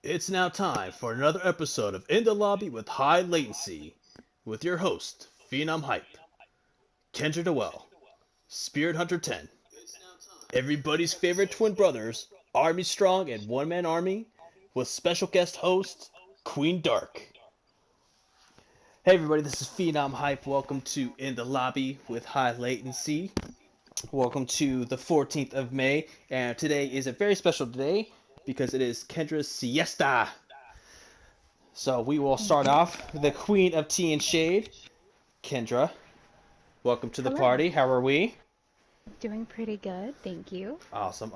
It's now time for another episode of In the Lobby with High Latency, with your host, Phenom Hype, Kendra Dewell, Spirit Hunter 10, everybody's favorite twin brothers, Army Strong and One Man Army, with special guest host, Queen Dark. Hey everybody, this is Phenom Hype. Welcome to In the Lobby with High Latency. Welcome to the 14th of May, and today is a very special day because it is Kendra's siesta. So we will start off the Queen of Tea and Shade, Kendra. Welcome to the Hello. party. How are we? Doing pretty good, thank you. Awesome.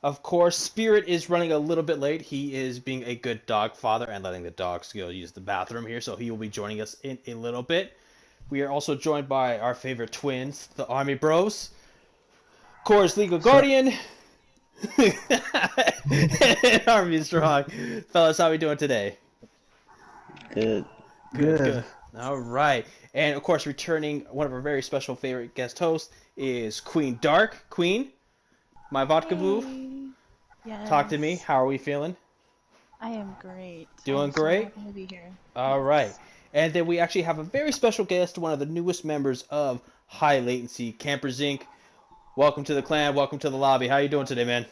Of course, Spirit is running a little bit late. He is being a good dog father and letting the dogs go use the bathroom here, so he will be joining us in a little bit. We are also joined by our favorite twins, the Army Bros. Core's Legal Guardian. And Army Strong. Fellas, how are we doing today? Good. All right. And, of course, returning one of our very special favorite guest hosts is Queen Dark. Queen, my vodka boo. Yes. Talk to me. How are we feeling? I am great. Doing I'm so great? happy to be here. All right. And then we actually have a very special guest, one of the newest members of High Latency, Campers Inc. Welcome to the clan. Welcome to the lobby. How are you doing today, man?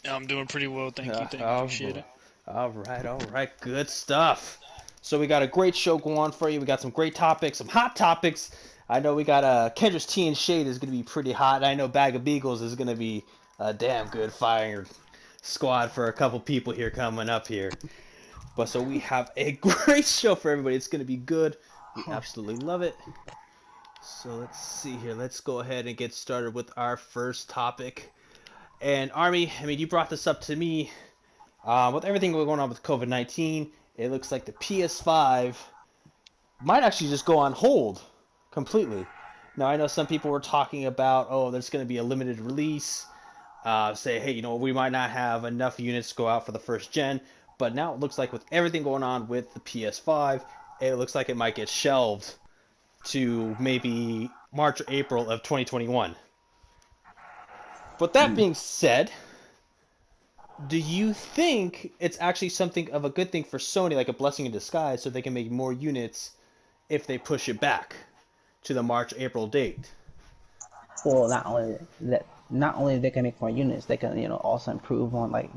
I'm doing pretty well, thank you. Appreciate it. All right. Good stuff. So we got a great show going on for you. We got some great topics, some hot topics. I know we got Kendra's Tea and Shade is going to be pretty hot. I know Bag of Beagles is going to be a damn good fire squad for a couple people here coming up here. But so we have a great show for everybody. It's going to be good. We absolutely love it. So let's see here. Let's go ahead and get started with our first topic. And Army, I mean, you brought this up to me. With everything going on with COVID-19, it looks like the PS5 might actually just go on hold completely. Now, I know some people were talking about, there's going to be a limited release. Say, hey, we might not have enough units to go out for the first gen. But now it looks like with everything going on with the PS5, it looks like it might get shelved to maybe March or April of 2021. But that being said, do you think it's actually something of a good thing for Sony, like a blessing in disguise, so they can make more units if they push it back to the March-April date? Well, not only they can make more units, they can also improve on like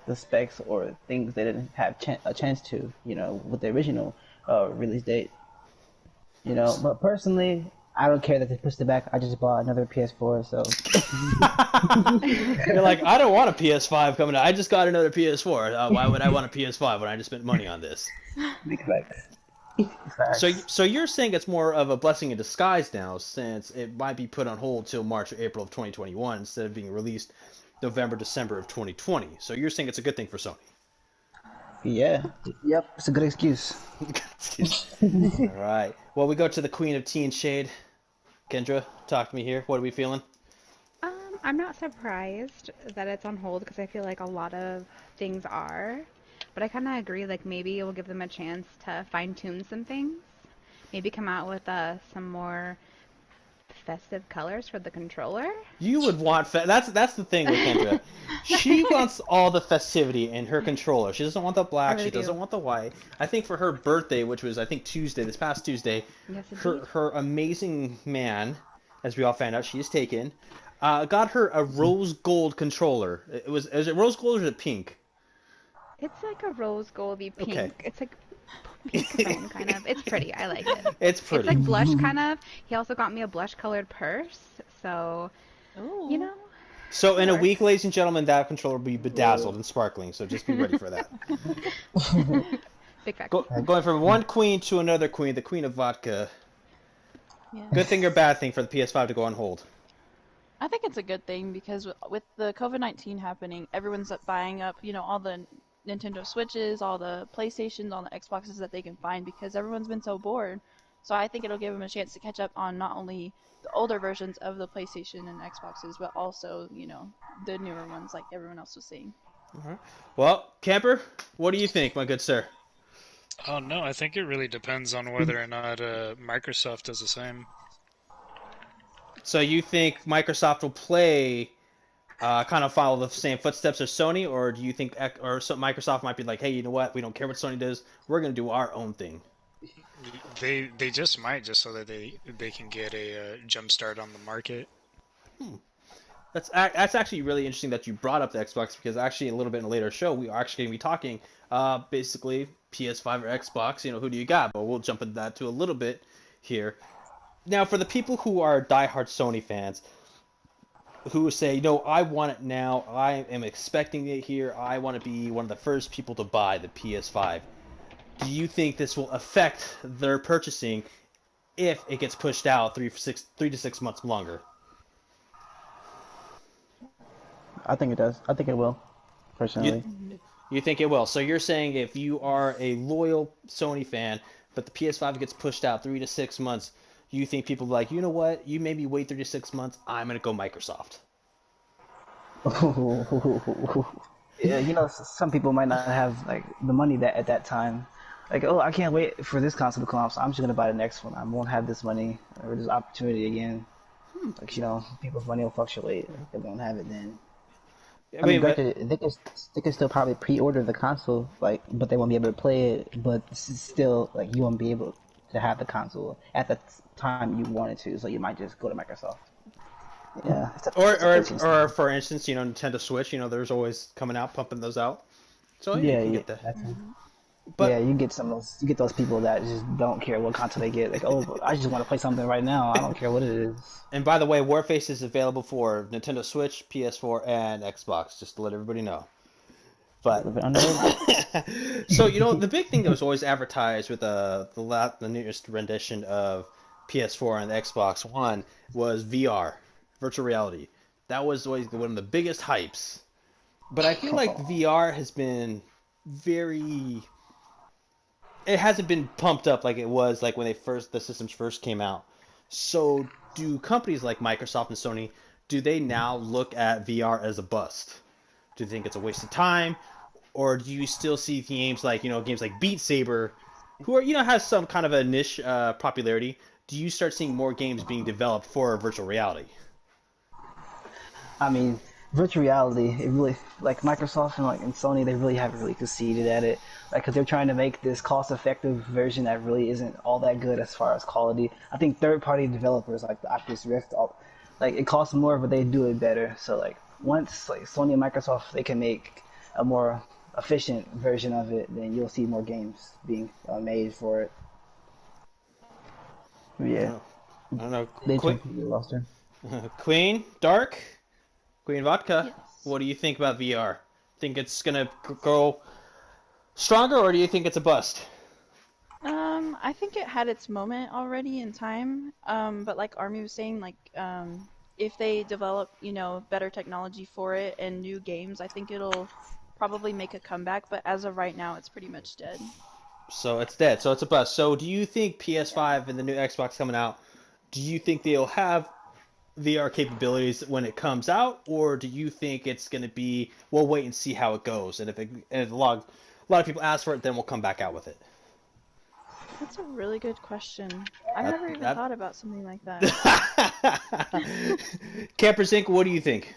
the specs or things they didn't have a chance to with the original release date. But personally, I don't care that they pushed it back. I just bought another PS4, so. You're like, I don't want a PS5 coming out. I just got another PS4. Why would I want a PS5 when I just spent money on this? So you're saying it's more of a blessing in disguise now, since it might be put on hold till March or April of 2021 instead of being released November, December of 2020. So you're saying it's a good thing for Sony? Yeah. Yep. It's a good excuse. All right. Well, we go to the Queen of Tea and Shade. Kendra, talk to me here. What are we feeling? I'm not surprised that it's on hold because I feel like a lot of things are. But I kind of agree, like maybe it will give them a chance to fine-tune some things. Maybe come out with some more festive colors for the controller. You would want that's the thing with Kendra. She wants all the festivity in her controller. She doesn't want the black. Really She doesn't want the white. I think for her birthday, which was I think Tuesday, this past Tuesday, Yes, her amazing man, as we all found out, she is taken, got her a rose gold controller. Is it rose gold or is it pink? It's like a rose goldy pink. Okay. It's like pink tone, kind of. It's pretty. I like it. It's pretty. It's like blush, kind of. He also got me a blush-colored purse, so Ooh. So in a week, ladies and gentlemen, that controller will be bedazzled and sparkling. So just be ready for that. Big fact. Going from one queen to another queen, the queen of vodka. Yeah. Good thing or bad thing for the PS5 to go on hold? I think it's a good thing because with the COVID-19 happening, everyone's buying up, all the Nintendo Switches, all the PlayStations, all the Xboxes that they can find because everyone's been so bored. So I think it'll give them a chance to catch up on not only the older versions of the PlayStation and Xboxes, but also, the newer ones like everyone else was saying. Well, Camper, what do you think, my good sir? Oh no, I think it really depends on whether or not Microsoft does the same. So you think Microsoft will play kind of follow the same footsteps as Sony, or do you think Microsoft might be like, hey, you know what? We don't care what Sony does. We're going to do our own thing. They just might just so that they can get a jump start on the market. That's actually really interesting that you brought up the Xbox because actually a little bit in a later show we are actually going to be talking basically PS5 or Xbox. You know, who do you got? But we'll jump into that too a little bit here. Now, for the people who are diehard Sony fans, who say, you know, I want it now, I am expecting it here, I want to be one of the first people to buy the PS5. Do you think this will affect their purchasing if it gets pushed out 3 to 6 months longer? I think it does. I think it will, personally. You think it will? So you're saying if you are a loyal Sony fan, but the PS5 gets pushed out 3 to 6 months, you think people are like, you know what? You maybe wait 3 to 6 months. I'm gonna go Microsoft. Yeah, you know, some people might not have like the money that at that time. Like, oh, I can't wait for this console to come out, so I'm just gonna buy the next one. I won't have this money or this opportunity again. Like, you know, people's money will fluctuate. Like, they won't have it then. I I mean, mean, but granted, they can still probably pre-order the console, like, but they won't be able to play it. But still, like, you won't be able to have the console at the time you wanted to, so you might just go to Microsoft. Yeah, it's a patience or thing. for instance, you know, Nintendo Switch. You know, there's always coming out, pumping those out. So yeah, you Yeah, can yeah, get that. that's yeah. But You get some of those, you get those people that just don't care what console they get. Like, oh, I just want to play something right now. I don't care what it is. and by the way, Warface is available for Nintendo Switch, PS4, and Xbox. Just to let everybody know. A But little bit underrated. so you know, the big thing that was always advertised with the newest rendition of PS4 and the Xbox One was VR, virtual reality. That was always one of the biggest hypes. But I feel like VR has been very. It hasn't been pumped up like it was like when the systems first came out. So do companies like Microsoft and Sony do they now look at VR as a bust? Do you think it's a waste of time, or do you still see games like Beat Saber, who are has some kind of a niche popularity? Do you start seeing more games being developed for virtual reality? I mean, virtual reality, it really, like Microsoft and Sony, they really haven't really conceded at it. Like, because they're trying to make this cost-effective version that really isn't all that good as far as quality. I think third-party developers like the Oculus Rift, like it costs more, but they do it better. So like once like Sony and Microsoft, they can make a more efficient version of it, then you'll see more games being made for it. I Yeah, don't know. I don't know. they completely lost her. Queen Dark, Queen Vodka. Yes. What do you think about VR? Think it's gonna go stronger, or do you think it's a bust? I think it had its moment already in time. But like Army was saying, like, if they develop, better technology for it and new games, I think it'll probably make a comeback. But as of right now, it's pretty much dead. So it's dead. So it's a bust. So do you think Yeah. PS5 and the new Xbox coming out? Do you think they'll have VR capabilities when it comes out, or do you think it's going to be we'll wait and see how it goes, and if a lot of people ask for it, then we'll come back out with it. That's a really good question. I've That, never even that... thought about something like that. Campers Inc. What do you think?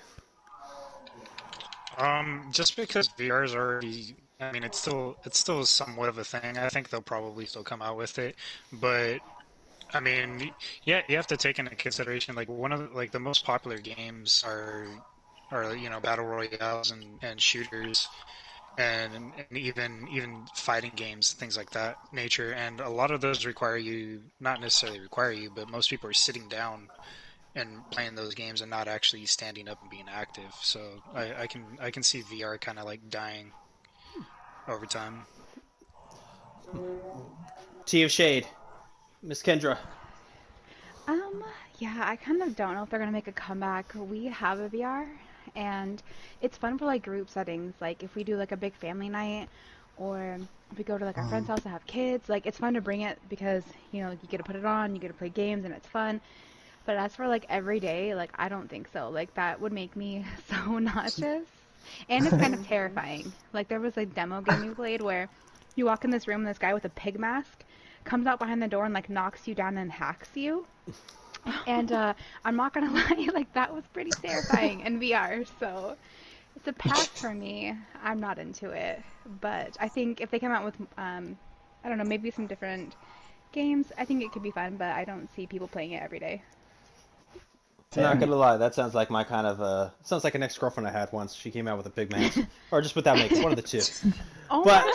Just because VR is already, I mean, it's still somewhat of a thing. I think they'll probably still come out with it, but I mean, yeah, you have to take into consideration like one of the most popular games are battle royales and shooters and even fighting games, things like that nature. And a lot of those require you, not necessarily require you, but most people are sitting down and playing those games and not actually standing up and being active. So I can see VR kind of like dying over time. Tea of Shade, Miss Kendra. Um, yeah, I kind of don't know if they're gonna make a comeback. We have a VR, and it's fun for like group settings. Like if we do like a big family night, or if we go to like our friend's house to have kids, like it's fun to bring it because you get to put it on, you get to play games, and it's fun. But as for like every day, like I don't think so. Like that would make me so nauseous, and it's kind of terrifying. Like there was a demo game we played where you walk in this room and this guy with a pig mask comes out behind the door and like knocks you down and hacks you. And I'm not gonna lie, like that was pretty terrifying in VR. So it's a pass for me. I'm not into it, but I think if they come out with, I don't know, maybe some different games, I think it could be fun. But I don't see people playing it every day. I'm not gonna lie, that sounds like my kind of sounds like an ex-girlfriend I had once. She came out with a big mask, or just without makeup, one of the two. Oh But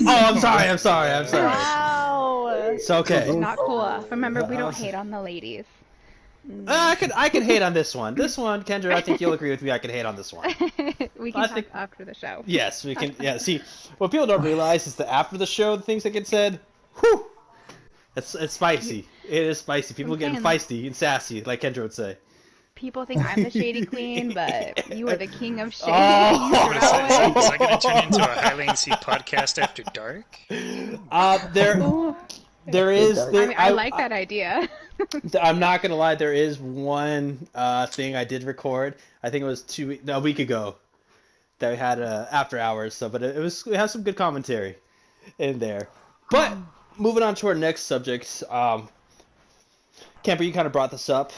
my oh, I'm sorry. Wow. It's okay. Not cool. Remember, we don't hate on the ladies. I could hate on this one. This one, Kendra, I think you'll agree with me. I could hate on this one. We can talk after the show. Yes, we can. Yeah, see, what people don't realize is that after the show, the things that get said, whew, it's spicy. It is spicy. People are getting feisty and sassy, like Kendra would say. People think I'm the shady queen, but you are the king of shade. Oh. Is that going to turn into a High Latency podcast after dark? There is. I like that idea. I'm not gonna lie. There is one thing I did record. I think it was a week ago that we had after hours. So, but it has some good commentary in there. But moving on to our next subject, Camper, you kind of brought this up.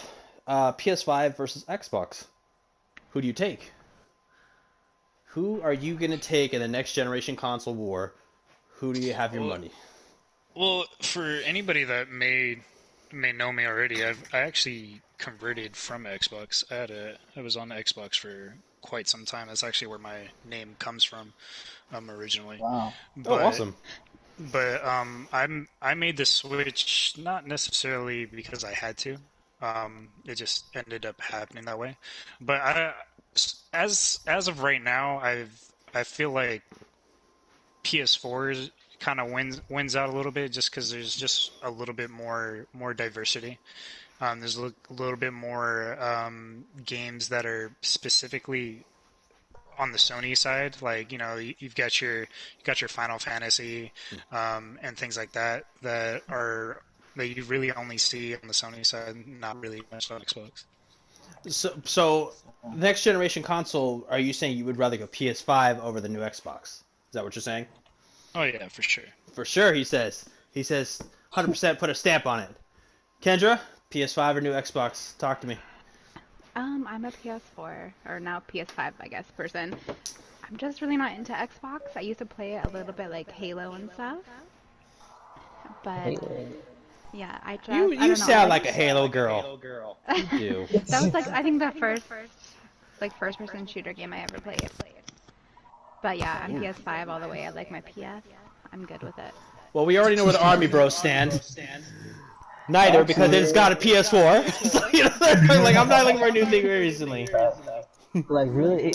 PS5 versus Xbox. Who do you take? Who are you gonna take in the next generation console war? Who do you have your money? Well, for anybody that may know me already, I actually converted from Xbox. I was on the Xbox for quite some time. That's actually where my name comes from, originally. Wow. But, Awesome. But I made the switch not necessarily because I had to. It just ended up happening that way. But as of right now, I feel like PS4 kind of wins out a little bit just because there's just a little bit more diversity. There's a little bit more games that are specifically on the Sony side, like you've got your Final Fantasy and things like that that you really only see on the Sony side, not really much on Xbox. So next generation console, are you saying you would rather go PS5 over the new Xbox? Is that what you're saying? Oh yeah, for sure. For sure, he says. He says 100% put a stamp on it. Kendra, PS5 or new Xbox? Talk to me. I'm a PS4, or now PS5, I guess, person. I'm just really not into Xbox. I used to play it a little bit like Halo and stuff. But, yeah, I You don't know. sound like a Halo girl. You do. That was, like, I think the first-person shooter game I ever played. But, yeah, I'm PS5 all the way. I like my PS. I'm good with it. Well, we already know where the Army Bros stand. Neither, because it's got a PS4. So, like, I'm not looking for a new thing recently. Like, really,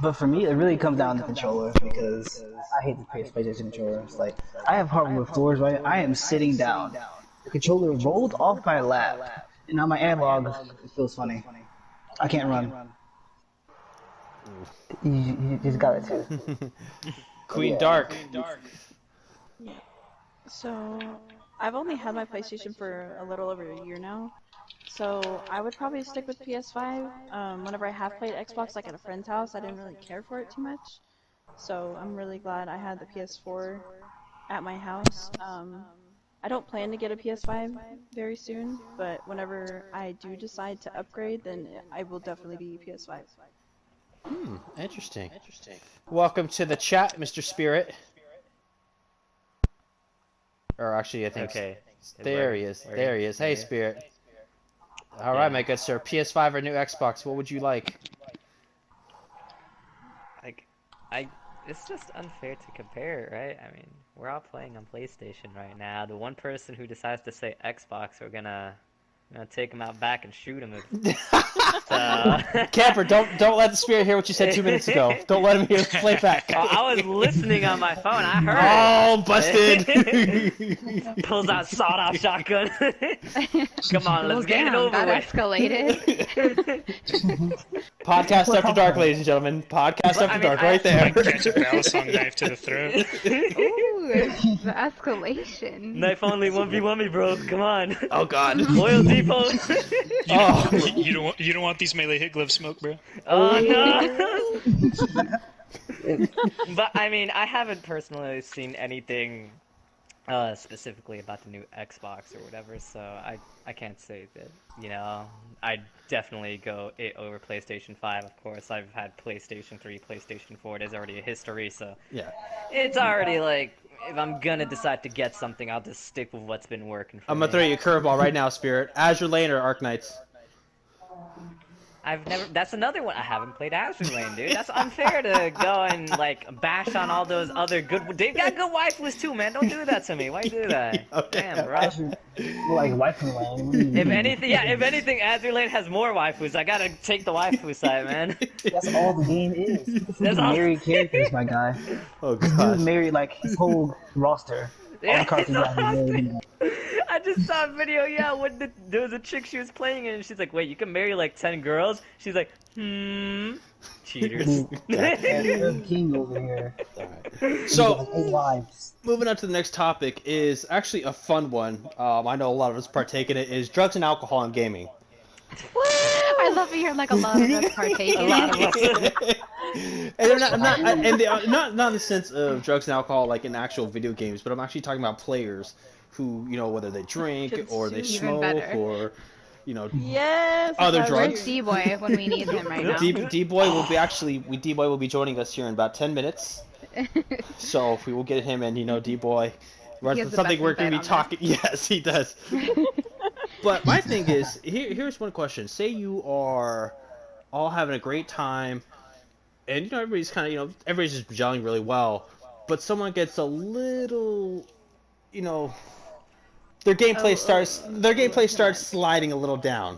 but for me, it really comes down to the controller, because I hate the PlayStation controllers. Like, I have hardwood floors, right? I am sitting down. The controller rolled off my lap, and on my analog, it feels funny. I can't run. You just got it too. Queen Dark. So, I've only had my PlayStation for a little over a year now. So, I would probably stick with PS5. Whenever I have played Xbox, like at a friend's house, I didn't really care for it too much. So, I'm really glad I had the PS4 at my house. I don't plan to get a PS5 very soon, but whenever I do decide to upgrade, then I will definitely be PS5. Interesting. Welcome to the chat, Mr. Spirit. Or actually, I think... Okay. There he is. Hey, Spirit. Alright, my good sir. PS5 or new Xbox, what would you like? It's just unfair to compare, right? I mean, we're all playing on PlayStation right now. The one person who decides to say Xbox, we're gonna take him out back and shoot him. Camper, don't let the Spirit hear what you said 2 minutes ago. Don't let him hear the playback. Oh, I was listening on my phone. I heard. Oh, busted! Pulls out sawed-off shotgun. Come on, let's get it over that with. escalated. Podcast After Dark, ladies and gentlemen. Podcast After Dark, right there. Catch a balisong knife to the throat. Ooh, the escalation. Knife only 1v1 me, bro. Come on. Oh God. Oil depot. You don't want these melee hit glove smoke, bro. Oh no. But I mean, I haven't personally seen anything specifically about the new Xbox or whatever. So I can't say that, you know, I definitely go it over PlayStation 5. Of course, I've had PlayStation 3, PlayStation 4. There's already a history, so Yeah. it's already like if I'm gonna decide to get something, I'll just stick with what's been working for I'm gonna me. throw you a curveball right now, Spirit. Azure Lane or Arc Knights? I've never. That's another one. I haven't played Azure Lane, dude. That's unfair to go and like bash on all those other good. They've got good waifus too, man. Don't do that to me. Why you do that? Okay. Damn, bro. Actually, more like waifu land. What do you If mean? anything, yeah. If anything, Azure Lane has more waifus. I gotta take the waifu side, man. That's all the game is. That's all- Married characters, my guy. Oh This gosh. dude married like his whole roster. All Yeah, the characters it's got married. I just saw a video, yeah, when there was a chick she was playing and she's like, wait, you can marry like 10 girls? She's like, cheaters. Arab King over here. So, 8 wives. moving on to the next topic is actually a fun one. I know a lot of us partake in it. Is drugs and alcohol in gaming. I love to hear like a lot of us partake in it. And they're not in the sense of drugs and alcohol like in actual video games, but I'm actually talking about players who, you know, whether they drink or they Even smoke better. or, you know, Yes. Other that's drugs? Where's D-Boy when we need him right now? D-Boy will be joining us here in about 10 minutes. So we will get him and, you know, D-Boy. He has the Something best we're going to be insight on talking. Yes, he does. But my thing is, here's one question. Say you are all having a great time, and, you know, everybody's kind of, you know, everybody's just gelling really well, but someone gets a little, you know, their gameplay starts sliding a little down.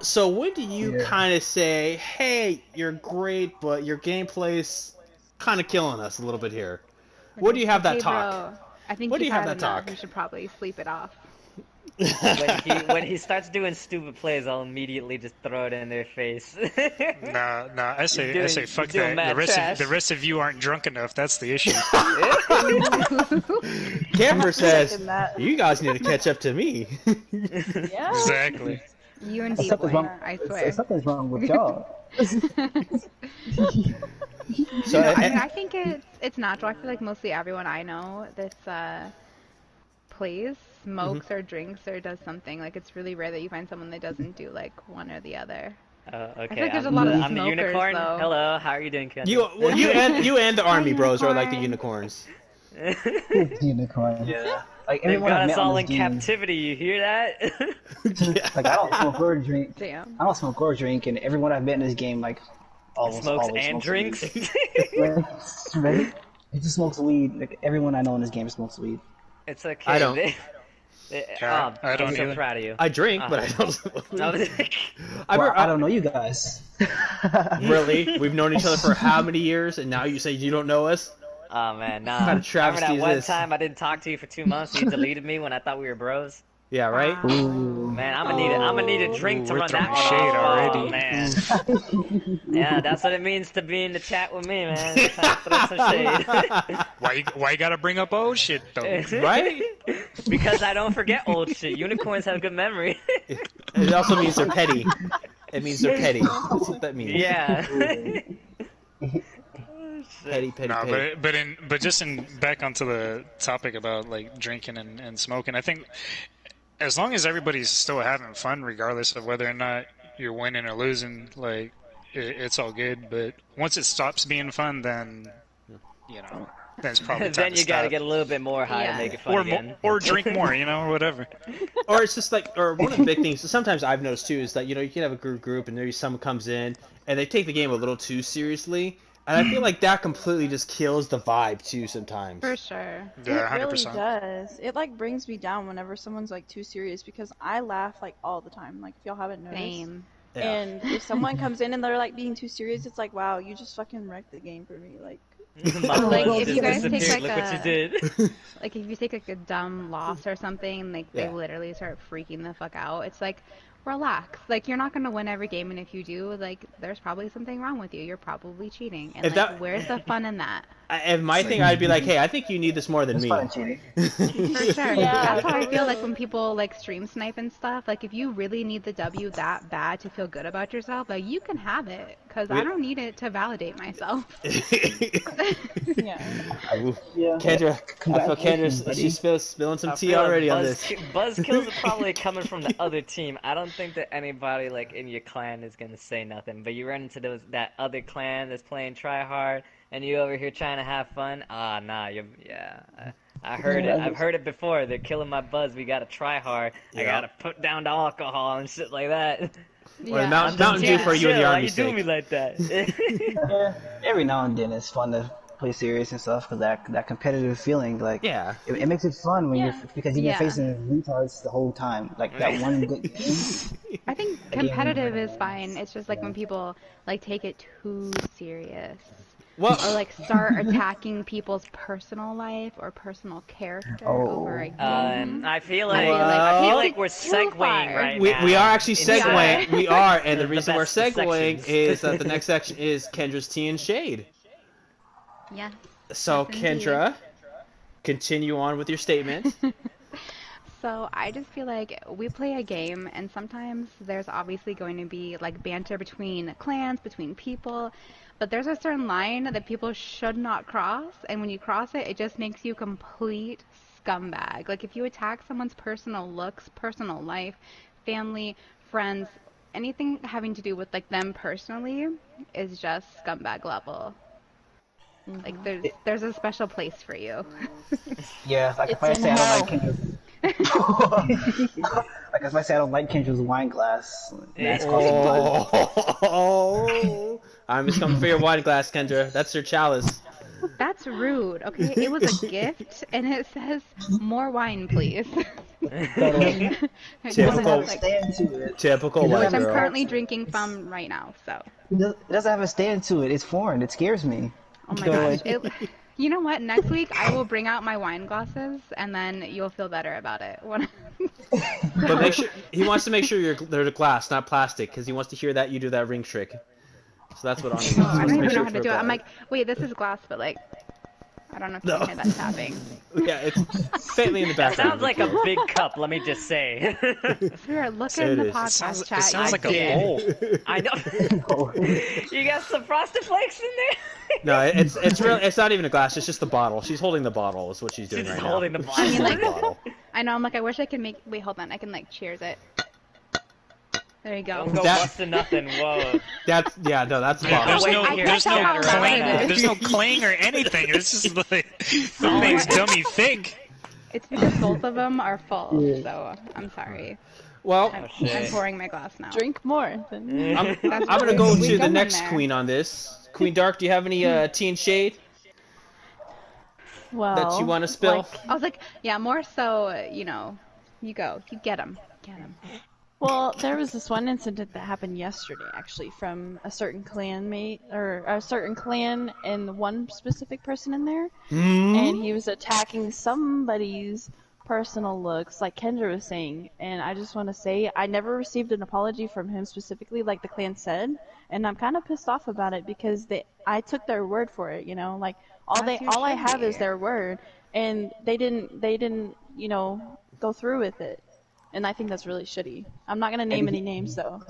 So when do you kind of say, hey, you're great, but your gameplay's kind of killing us a little bit here? When do you have that Hey, talk? bro, I think When do you've you have had that enough. talk? You should probably sleep it off. when he starts doing stupid plays, I'll immediately just throw it in their face. Nah, I say fuck doing that. mad trash. The rest of you aren't drunk enough. That's the issue. Camper says, Second that. you guys need to catch up to me. Yeah. Exactly. You and Something's D-Boy, wrong. I swear. Something's wrong with y'all. So, I mean, I think it's natural. I feel like mostly everyone I know that's plays, smokes or drinks or does something. Like, it's really rare that you find someone that doesn't do like one or the other. Okay, like there's a lot of I'm the smokers, unicorn. though. Hello, how are you doing, Ken? you and the army bros are like the unicorns. Unicorn. Yeah. Like They've everyone got I've us met all on in this game, captivity. You hear that? like I don't smoke or drink. Damn. I don't smoke or drink, and everyone I've met in this game, like, almost Smokes always and smokes drinks. weed. Right? He just smokes weed. Like everyone I know in this game smokes weed. It's okay. I don't. Yeah, I don't I'm so either. proud of you. I drink, but I No, don't. I don't know you guys. Really? We've known each other for how many years, and now you say you don't know us? Oh man, nah. kind of travesty Remember is that one this? time I didn't talk to you for 2 months. You deleted me when I thought we were bros. Yeah, right? Ooh. Man, I'm gonna need a drink to We're run that throwing one shade off. already. Oh, man. Yeah, that's what it means to be in the chat with me, man. Just trying to throw some shade. Why you gotta bring up old shit though? Right? Because I don't forget old shit. Unicorns have good memory. It also means they're petty. It means they're petty. That's what that means. Yeah. Petty, petty, No, petty. but just back onto the topic about like drinking and smoking, I think as long as everybody's still having fun, regardless of whether or not you're winning or losing, like it's all good. But once it stops being fun, then you know, then it's probably time Then to you gotta stop. get a little bit more high Yeah. to make it fun again. Or drink more, you know, or whatever. Or it's just like, or one of the big things, sometimes I've noticed too, is that, you know, you can have a group and maybe someone comes in and they take the game a little too seriously. And I feel like that completely just kills the vibe too sometimes. For sure. Yeah, It really 100%. does. It like brings me down whenever someone's like too serious because I laugh like all the time. Like if y'all haven't noticed. Same. Yeah. And if someone comes in and they're like being too serious, it's like, wow, you just fucking wrecked the game for me. Like, My Like, blood if just you guys take, disappeared. like, Look what you a- did. Like if you take like a dumb loss or something, like they Yeah. literally start freaking the fuck out. It's like, relax. Like you're not gonna win every game, and if you do, like there's probably something wrong with you. You're probably cheating. And If like, that- where's the fun in that? And my thing, I'd be like, hey, I think you need this more than It's me. fun and cheating. For sure. Yeah. That's how I feel like when people like stream snipe and stuff. Like if you really need the W that bad to feel good about yourself, like you can have it because I don't need it to validate myself. Yeah. Ooh. Yeah. Kendra, I feel Congratulations, Kendra, buddy. she's spilling some I tea feel like already on this. Buzz kills are probably coming from the other team. I don't think that anybody like in your clan is gonna say nothing. But you run into that other clan that's playing try hard, and you over here trying to have fun. Ah, nah, I heard it. I've heard it before. They're killing my Buzz. We gotta try hard. I gotta put down the alcohol and shit like that. Or Mountain Dew for you and the Why army you do sake. me like that? Yeah, every now and then it's fun to play serious and stuff because that competitive feeling, like, Yeah. it makes it fun when because you've been Yeah. facing retards the whole time. Like that one good game. I think competitive is fine. It's just like when people like take it too serious. Well, Or like start attacking people's personal life or personal character over a game. I feel I like feel like we're too segueing far. right we now. are actually into- segueing. We are, and the The reason we're best segueing sections. is that the next section is Kendra's tea and shade. Yes. So, Yes, indeed. Kendra, continue on with your statement. So I just feel like we play a game, and sometimes there's obviously going to be like banter between clans, between people, but there's a certain line that people should not cross, and when you cross it, it just makes you complete scumbag. Like if you attack someone's personal looks, personal life, family, friends, anything having to do with like them personally is just scumbag level. Like there's a special place for you. Yeah, like if I It's say in I hell. don't like Kendra's. Like if I say I don't like Kendra's wine glass, that's causing Buzz. Oh, I'm just coming for your wine glass, Kendra. That's your chalice. That's rude, okay? It was a gift, and it says, more wine, please. Typical- Stand to it. Typical You know white Which I'm girl. currently drinking from right now, so. It doesn't have a stand to it. It's foreign. It scares me. Oh my Go gosh. away. You know what? Next week, I will bring out my wine glasses, and then you'll feel better about it. But make sure he wants to make sure they're glass, not plastic, because he wants to hear that you do that ring trick. So that's what Ani wants. I He wants don't to even make know sure how to it's do it. real I'm glass. like, wait, this is glass, but like, I don't know if you No. can hear that tapping. Yeah, it's faintly in the background. Sounds like a big cup, let me just say. Spirit, look So in it the is. podcast It chat. sounds you like see a it. bowl. I know. You got some Frosted Flakes in there? No, it's real. It's not even a glass. It's just the bottle. She's holding the bottle. Is what she's doing She's right holding now. the bottle. She's I mean, holding the like- bottle. I know, I'm like, I wish I could make. Wait, hold on. I can like cheers it. There you go. Don't go That- busting nothing. Whoa. that's the There's bottle. Wait, no, I there's can't no tell how clang. loud it is. There's no clang or anything. It's just like the thing's dummy thick. It's because both of them are full, so I'm sorry. Well, I'm shit. pouring my glass now. Drink more. Then. I'm That's gonna rude. go We to the going next there. queen on this. Queen Dark, do you have any tea and shade Well, that you want to spill? like, I was like, yeah, more so, you know, you go, you get him, get him. well, there was this one incident that happened yesterday, actually, from a certain clanmate or a certain clan and one specific person in there, and he was attacking somebody's personal looks, like Kendra was saying. And I just want to say, I never received an apology from him specifically, like the clan said, and I'm kind of pissed off about it because I took their word for it, you know, like all As you all I should have be. is their word, and they didn't, you know, go through with it. And I think that's really shitty. I'm not gonna name any names though,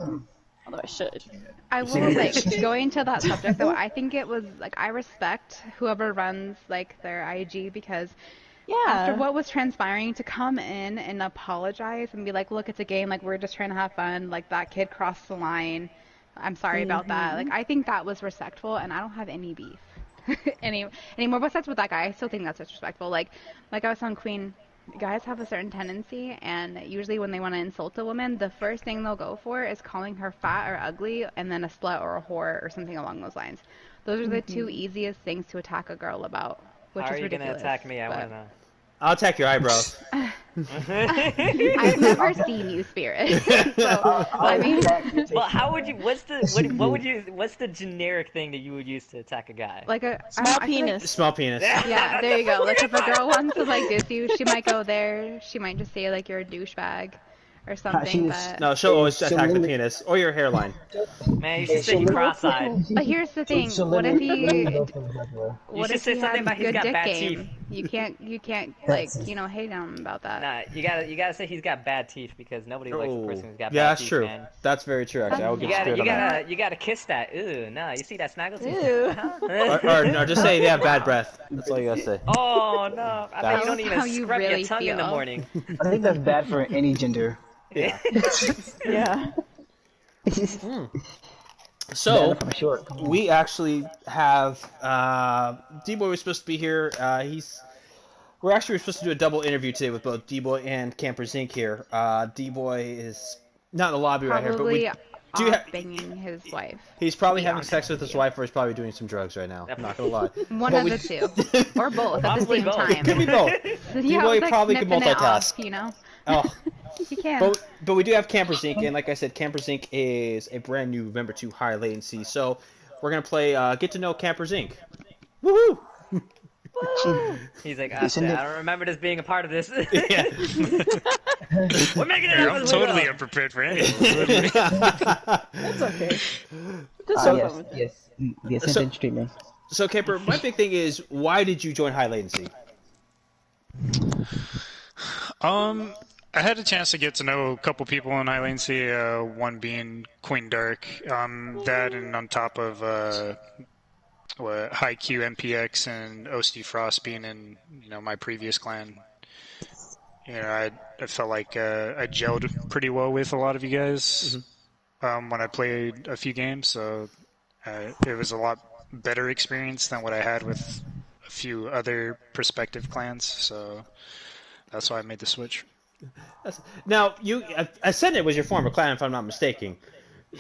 although I should. I will, like, going to that subject though, I think it was, like, I respect whoever runs, like, their IG because Yeah. after what was transpiring, to come in and apologize and be like, look, it's a game, like, we're just trying to have fun, like, that kid crossed the line, I'm sorry about that. Like, I think that was respectful, and I don't have any beef anymore besides with that guy. I still think that's disrespectful. Like I was telling Queen, guys have a certain tendency, and usually when they want to insult a woman, the first thing they'll go for is calling her fat or ugly, and then a slut or a whore or something along those lines. Those are the two easiest things to attack a girl about, which How is are you ridiculous. gonna attack me? I but- wanna know. I'll attack your eyebrows. I've never seen you, Spirit. So, I mean, Well, how would you? What's the generic thing that you would use to attack a guy? like a Small I feel like- penis. Small penis. yeah, there you go. Like if a girl wants to like diss you, she might go there. She might just say like you're a douchebag, or something. She's- But No, she'll always she'll attack the limit- penis or your hairline. Man, you should say he cross-eyed. but here's the thing: she'll what if literally go he for the jugular. You what should if say he something had about he's good got dick bad game? teeth. You can't like That's- hate him about that. Nah, you gotta say he's got bad teeth because nobody likes a Oh, person who's got yeah, bad that's teeth, true. man. That's very true. Actually, I will You get straight on that. You gotta kiss that. Ooh, no, you see that snaggle tooth? Ew. Or no, just say they have bad breath. That's all you gotta say. Oh no! I bet you don't That's even how you scrub really your tongue in the feel. morning. I think that's bad for any gender. Yeah. So Bad for short. we actually have D-Boy was supposed to be here. We're supposed to do a double interview today with both D-Boy and Campers Inc. here. D-Boy is not in the lobby right here, but Probably we do off banging his wife. he's probably be having honest sex with with his you. wife, or he's probably doing some drugs right now. I'm not gonna lie. One But of we- the two, or both at the Possibly same both. time. Could be both. Yeah, D-Boy it's like probably could snipping it multitask. off, you know. Oh. You can. But we do have Campers Inc. And like I said, Campers Inc. is a brand new November 2 high latency. So we're going to play Get to Know Campers Inc. Woohoo! He's like, I don't remember this being a part of this. Yeah. We're making it Yeah, up I'm as we totally go. unprepared for anything. It's okay. Just Ah, have yes, fun with it. yes. The Ascendant streamer. So, Camper, my big thing is, why did you join high latency? I had a chance to get to know a couple people in high latency, one being Queen Dark, that and on top of High Q MPX and OC Frost being in my previous clan. I felt like I gelled pretty well with a lot of you guys when I played a few games, so it was a lot better experience than what I had with a few other prospective clans, so that's why I made the switch. Now, Ascendant was your former clan, if I'm not mistaken.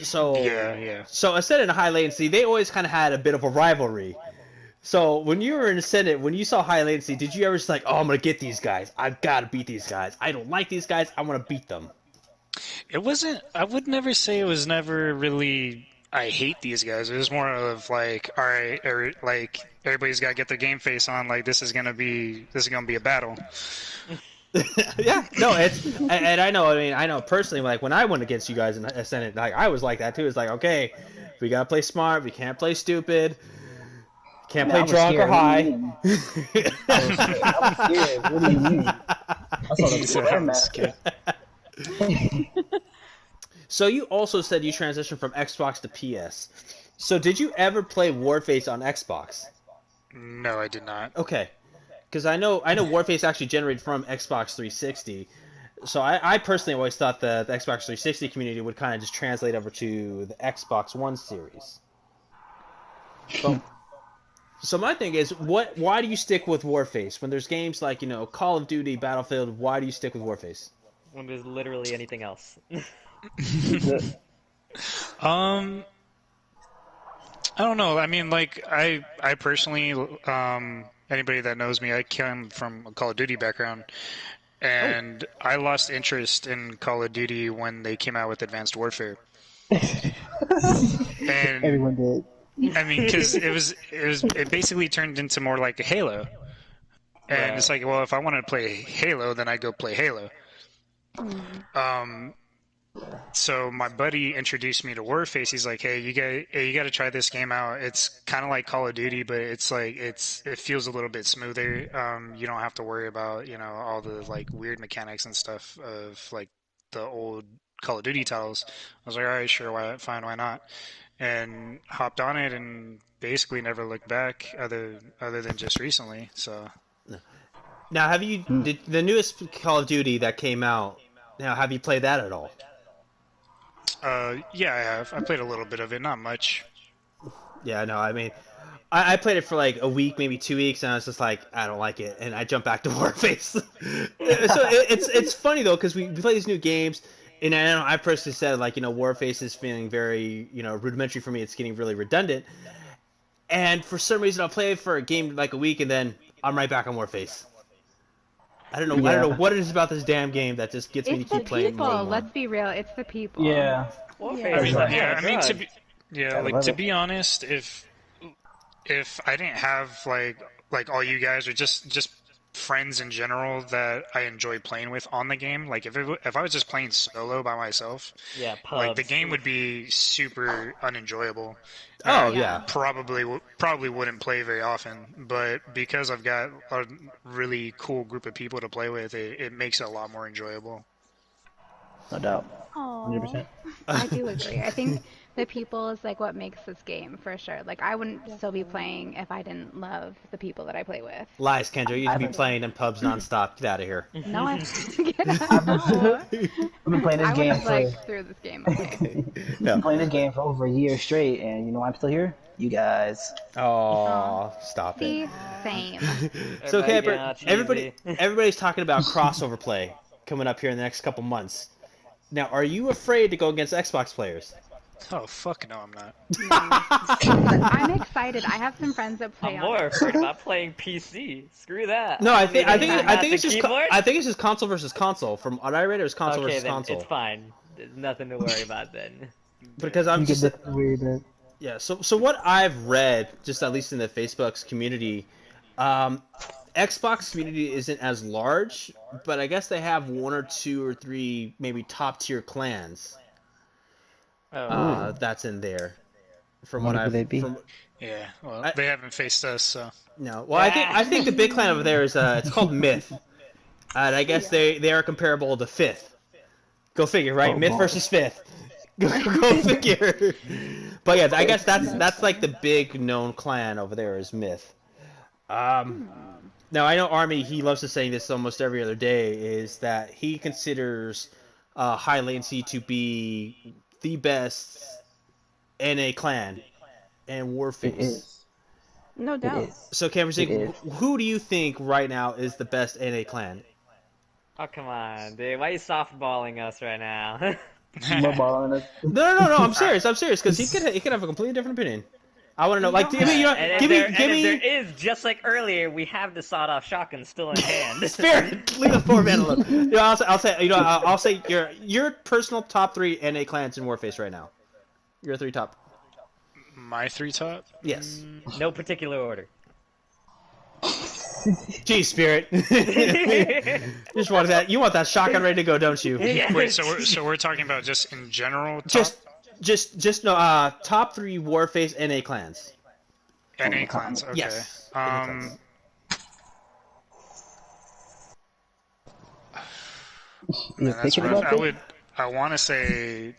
So Yeah. So Ascendant and high latency, they always kind of had a bit of a rivalry. So when you were in Ascendant, when you saw high latency, did you ever just like, oh, I'm gonna get these guys. I've got to beat these guys. I don't like these guys. I want to beat them. It wasn't. I would never say it was never really. I hate these guys. It was more of like, all right, like everybody's got to get their game face on. Like this is gonna be a battle. Yeah, no, and I know. I mean, I know personally. Like when I went against you guys in Ascendant, like I was like that too. It's like, okay, we gotta play smart. We can't play stupid. Can't play I was drunk or scared. high. I was scared. What do you mean? I saw the square map. So you also said you transitioned from Xbox to PS. So did you ever play Warface on Xbox? No, I did not. Okay, because I know Warface actually generated from Xbox 360. So I personally always thought the Xbox 360 community would kind of just translate over to the Xbox One series. So my thing is, why do you stick with Warface when there's games like Call of Duty, Battlefield? Why do you stick with Warface? When there's literally anything else. I don't know. I mean, like I personally, anybody that knows me, I came from a Call of Duty background, and I lost interest in Call of Duty when they came out with Advanced Warfare. And Everyone did. I mean, because it basically turned into more like a Halo, and it's like, well, if I wanted to play Halo, then I go play Halo. So my buddy introduced me to Warface. He's like, "Hey, you got to try this game out. It's kind of like Call of Duty, but it's like it feels a little bit smoother. You don't have to worry about all the like weird mechanics and stuff of like the old Call of Duty titles." I was like, "All right, sure, why not?" And hopped on it and basically never looked back other than just recently. So Now, have you the newest Call of Duty that came out? Now, have you played that at all? yeah, I have. I played a little bit of it, not much. Yeah, no, I mean, I played it for like a week, maybe 2 weeks, and I was just like, I don't like it, and I jumped back to Warface. So it's funny though, because we play these new games, and I know I personally said like Warface is feeling very rudimentary for me. It's getting really redundant, and for some reason I'll play it for a game like a week, and then I'm right back on Warface. I don't know. I don't know what it is about this damn game that just gets me to It's the keep playing more people. and more. Let's be real. It's the people. Yeah. Warface is I mean, drug. to be honest, if I didn't have like all you guys, or just friends in general that I enjoy playing with on the game. Like if I was just playing solo by myself, Yeah, like the pubs. game would be super unenjoyable. And Oh I yeah. probably wouldn't play very often. But because I've got a really cool group of people to play with, it makes it a lot more enjoyable. No doubt. Aww. 100%. I do agree. I think the people is like what makes this game for sure. Like I wouldn't still be Definitely. playing if I didn't love the people that I play with. Lies, Kendra. You'd I've be been, playing in pubs nonstop. Get out of here. No, I get I've out. been, No. I've been playing this I would game have for like threw this game away. No. playing this game for over a year straight, and you know why I'm still here? You guys. Oh, Oh, stop it. see, same. So, Everybody okay, getting all everybody, cheesy. everybody's talking about crossover play coming up here in the next couple months. Now, are you afraid to go against Xbox players? Oh fuck no, I'm not. I'm excited. I have some friends that play I'm on more it. afraid about playing PC. Screw that. No, I think don't I need think a I mouse think it's and just keyboard. I think it's just console versus console. From what I read, it was console Okay, versus then console. it's fine. There's nothing to worry about then. Because I'm You just get this weird. yeah. So what I've read, just at least in the Facebook's community, Xbox community isn't as large, but I guess they have one or two or three maybe top tier clans. Oh, That's in there. I From what wonder who I've they'd be. from Yeah, well, I, they haven't faced us, so no. Well, I think the big clan over there is it's called Myth, and I guess they are comparable to Fifth. Go figure, right? Oh, Myth boy. versus Fifth. Go figure. But yeah, I guess that's like the big known clan over there is Myth. Now I know Army. He loves to say this almost every other day. Is that he considers High Latency to be the best NA clan and It Warface. is. No It doubt. is. So Cameron, It is. who do you think right now is the best NA clan? oh, come on, dude. Why are you softballing us right now? More ball on us. No. I'm serious. Because he could have a completely different opinion. I want to know. Like, give me, and if give me. there is, just like earlier, we have the sawed-off shotgun still in hand. Spirit, leave the poor man alone. You know, I'll say your personal top 3 NA clans in Warface right now. Your 3 top. my 3 top. Yes. No particular order. Geez, Spirit. Just want that. You want that shotgun ready to go, don't you? Yeah. Wait, so we're talking about just in general top Just no. Top 3 Warface NA clans. NA clans. Okay. Yes. NA clans. Man, You're that's thinking rough. about this? I want to say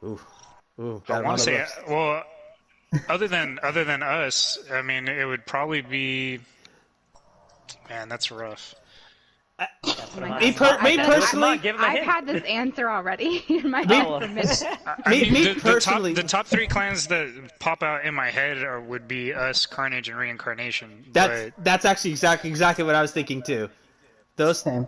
Ooh. I want to say well, other than us, I mean, it would probably be. Man, that's rough. Me personally, I've had this answer already in my Oh. head for minutes. I mean, me the personally- the top 3 clans that pop out in my head would be us, Carnage, and Reincarnation. That's actually exactly what I was thinking too. Those 3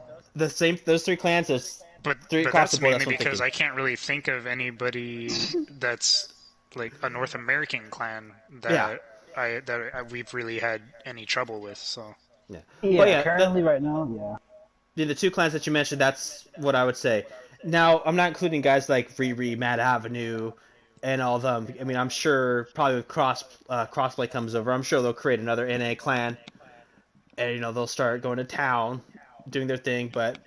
clans. There's But 3 but across that's the board. mainly That's what I'm because thinking. I can't really think of anybody that's like a North American clan that we've really had any trouble with. So Yeah. Yeah, Well, yeah, currently right now, yeah. the 2 clans that you mentioned, that's what I would say. Now, I'm not including guys like Riri, Mad Avenue, and all of them. I mean, I'm sure probably when crossplay comes over, I'm sure they'll create another NA clan, and they'll start going to town, doing their thing, but